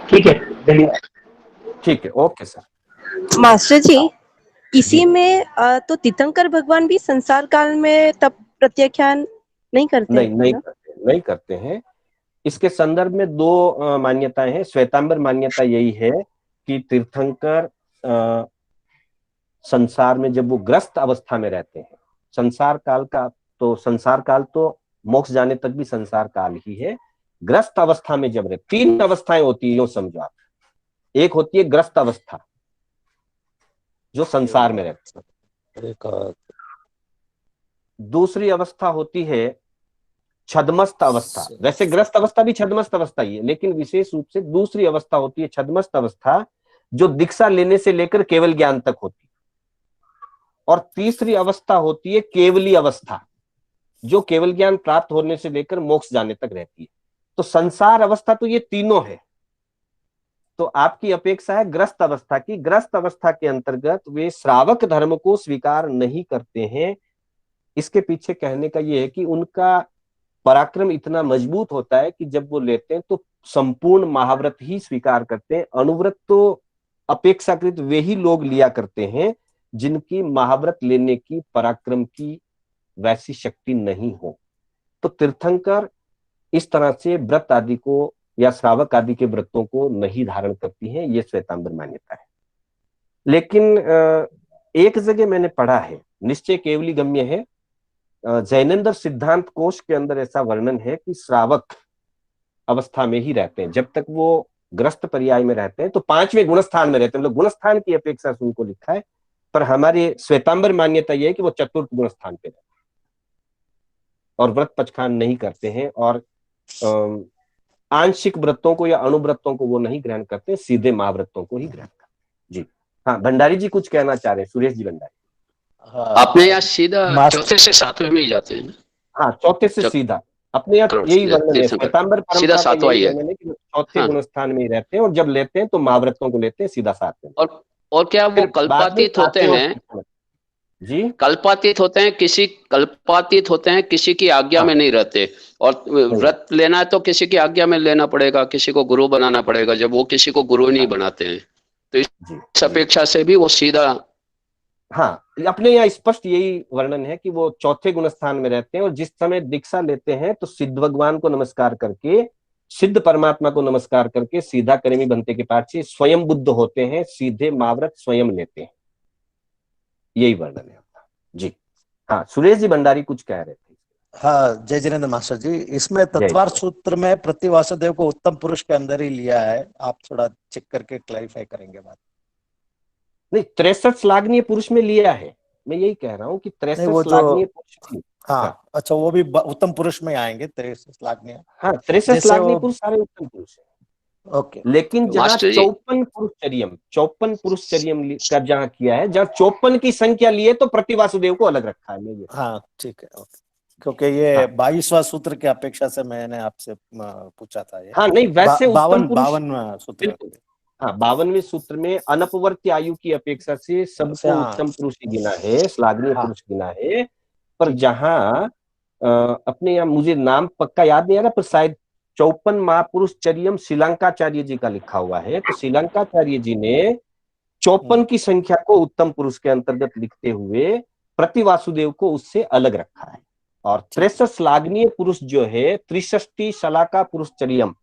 ठीक है, धन्यवाद। ठीक है, ओके सर। मास्टर जी, इसी में तो तीर्थंकर भगवान भी संसार काल में तब प्रत्याख्यान नहीं करते? नहीं करते हैं। इसके संदर्भ में दो मान्यताएं हैं। श्वेतांबर मान्यता यही है कि तीर्थंकर संसार में जब वो ग्रस्त अवस्था में रहते हैं, संसार काल तो मोक्ष जाने तक भी संसार काल ही है। ग्रस्त अवस्था में जब रहते, तीन अवस्थाएं होती है, यूं समझो आप। एक होती है ग्रस्त अवस्था, जो संसार में रहते हैं। दूसरी अवस्था होती है छद्मस्त अवस्था। वैसे ग्रस्त अवस्था भी छद्मस्त अवस्था ही है, लेकिन विशेष रूप से दूसरी अवस्था होती है छद्मस्त अवस्था, जो दीक्षा लेने से लेकर केवल ज्ञान तक होती है। और तीसरी अवस्था होती है केवली अवस्था, जो केवल ज्ञान प्राप्त होने से लेकर मोक्ष जाने तक रहती है। तो संसार अवस्था तो ये तीनों है। तो आपकी अपेक्षा है ग्रस्त अवस्था की। ग्रस्त अवस्था के अंतर्गत वे श्रावक धर्म को स्वीकार नहीं करते हैं। इसके पीछे कहने का ये है कि उनका पराक्रम इतना मजबूत होता है कि जब वो लेते हैं तो संपूर्ण महाव्रत ही स्वीकार करते हैं। अनुव्रत तो अपेक्षाकृत वे ही लोग लिया करते हैं जिनकी महाव्रत लेने की पराक्रम की वैसी शक्ति नहीं हो। तो तीर्थंकर इस तरह से व्रत आदि को या श्रावक आदि के व्रतों को नहीं धारण करती हैं, ये श्वेतांबर मान्यता है। लेकिन एक जगह मैंने पढ़ा है, निश्चय केवली गम्य है, जैनेन्द्र सिद्धांत कोश के अंदर ऐसा वर्णन है कि श्रावक अवस्था में ही रहते हैं। जब तक वो ग्रस्त पर्याय में रहते हैं तो 5वें गुणस्थान में रहते हैं। मतलब गुणस्थान की अपेक्षा से उनको लिखा है, पर हमारे श्वेतांबर मान्यता यह है कि वो 4th गुणस्थान पे रहते हैं और व्रत पचखान नहीं करते हैं, और आंशिक व्रतों को या अणुव्रतों को वो नहीं ग्रहण करते, सीधे महाव्रतों को ही ग्रहण करते। जी हाँ, भंडारी जी कुछ कहना चाह रहे हैं। सुरेश जी भंडारी। अपने यहाँ सीधा 4थे से 7वें में ही जाते हैं। हाँ, 4थे से सीधा अपने यहाँ यही वर्णन है। श्वेतांबर सीधा 7वां ही है कि 4थे गुणस्थान में ही रहते हैं, और जब लेते हैं तो महाव्रतों को लेते हैं सीधा 7वें। और क्या वो कल्पातीत होते हैं? जी, कल्पातीत होते हैं, किसी की आज्ञा में नहीं रहते। और व्रत लेना है तो किसी की आज्ञा में लेना पड़ेगा, किसी को गुरु बनाना पड़ेगा, जब वो किसी को गुरु नहीं बनाते हैं। तो इस अपेक्षा से भी वो सीधा, हाँ, अपने यहाँ स्पष्ट यही वर्णन है कि वो 4थे गुणस्थान में रहते हैं, और जिस समय दीक्षा लेते हैं तो सिद्ध भगवान को नमस्कार करके, सिद्ध परमात्मा को नमस्कार करके सीधा करेमी बनते के पाठ से स्वयं बुद्ध होते हैं, सीधे महाव्रत स्वयं लेते हैं। यही वर्णन है आपका। जी हाँ, सुरेश जी भंडारी कुछ कह रहे थे। हाँ, जय जिनेन्द्र मास्टर जी। इसमें तत्वार सूत्र में प्रतिवासुदेव को उत्तम पुरुष के अंदर ही लिया है। आप थोड़ा चेक करके क्लैरिफाई करेंगे बात? नहीं, 63 श्लाघनीय पुरुष में लिया है। मैं यही कह रहा हूँ कि 63 श्लाघनीय पुरुष। हाँ, अच्छा, वो भी उत्तम पुरुष में आएंगे 63 श्लाघनीय। हाँ, 63 श्लाघनीय पुरुष सारे उत्तम पुरुष है। ओके, लेकिन जहाँ 54 पुरुष चर्यम का जहाँ किया है, जहाँ 54 की संख्या लिए तो प्रतिवासुदेव को अलग रखा है। हाँ, ठीक है, ओके। क्योंकि ये 22वां सूत्र की अपेक्षा से मैंने आपसे पूछा था ये। हाँ, नहीं, वैसे 52वां सूत्र। हाँ, 52वें सूत्र में अनपवर्त्य आयु की अपेक्षा से सबको उत्तम पुरुष ही गिना है, श्लाघनीय पुरुष गिना है। पर जहाँ अपने यहाँ मुझे नाम पक्का याद नहीं आ रहा, पर शायद 54 महापुरुष चर्यम श्रीलंकाचार्य जी का लिखा हुआ है। तो श्रीलंकाचार्य जी ने 54 की संख्या को उत्तम पुरुष के अंतर्गत लिखते हुए प्रतिवासुदेव को उससे अलग रखा है। और 63 श्लाघनीय पुरुष जो है 63 शलाका पुरुष चर्यम,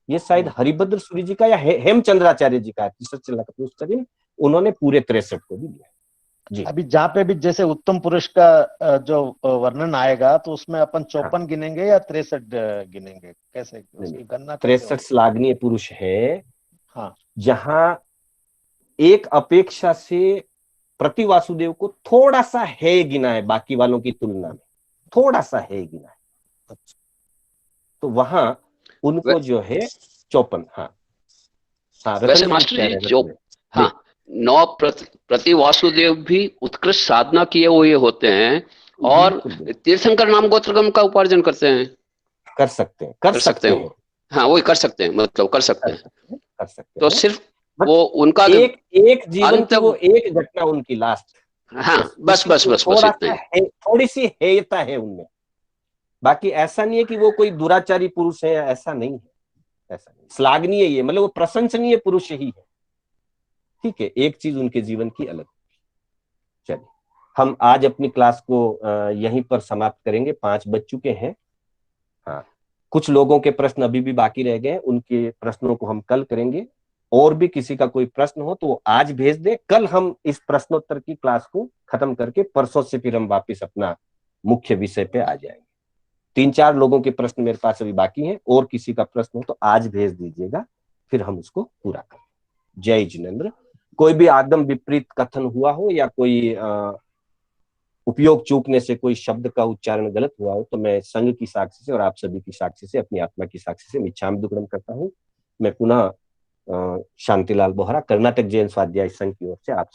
ये शायद हरिभद्र सूरी जी का या हेमचंद्राचार्य जी का है। 63 शलाका पुरुष चर्यम उन्होंने पूरे 63 को भी दिया। जी, अभी जहाँ पे भी जैसे उत्तम पुरुष का जो वर्णन आएगा तो उसमें अपन 54 गिनेंगे या 63 गिनेंगे? कैसे गणना? 63 श्लाघनीय पुरुष है। हाँ, जहां एक अपेक्षा से प्रतिवासुदेव को थोड़ा सा है गिना है, बाकी वालों की तुलना में थोड़ा सा है गिना है। अच्छा, तो वहां उनको जो है 54। हाँ हाँ, वैसे मास्टर जी जो 9 प्रतिवासुदेव भी उत्कृष्ट साधना किए हुए होते हैं और तीर्थंकर नाम गोत्रगम का उपार्जन करते हैं। कर सकते हैं। हाँ, वही कर सकते हैं, मतलब कर सकते हैं। तो सिर्फ वो उनका एक जीवन की वो एक घटना उनकी लास्ट। हाँ, बस थोड़ी सी हेयता है उनमें, बाकी ऐसा नहीं है कि वो कोई दुराचारी पुरुष है, ऐसा नहीं है, ऐसा नहीं। श्लाघनीय ये मतलब वो प्रशंसनीय पुरुष ही है, ठीक है। एक चीज उनके जीवन की अलग। चलिए हम आज अपनी क्लास को यहीं पर समाप्त करेंगे, 5 बज चुके हैं। हाँ, कुछ लोगों के प्रश्न अभी भी बाकी रह गए, उनके प्रश्नों को हम कल करेंगे। और भी किसी का कोई प्रश्न हो तो वो आज भेज दे, कल हम इस प्रश्नोत्तर की क्लास को खत्म करके परसों से फिर हम वापिस अपना मुख्य विषय पे आ जाएंगे। 3-4 लोगों के प्रश्न मेरे पास अभी बाकी हैं, और किसी का प्रश्न हो तो आज भेज दीजिएगा, फिर हम उसको पूरा करें। जय जिनेंद्र। कोई भी आगम विपरीत कथन हुआ हो या कोई उपयोग चूकने से कोई शब्द का उच्चारण गलत हुआ हो तो मैं संघ की साक्षी से और आप सभी की साक्षी से, अपनी आत्मा की साक्षी से मिच्छामि दुक्कडम करता हूँ। मैं पुनः शांतिलाल बोहरा, कर्नाटक जैन स्वाध्याय संघ की ओर से आप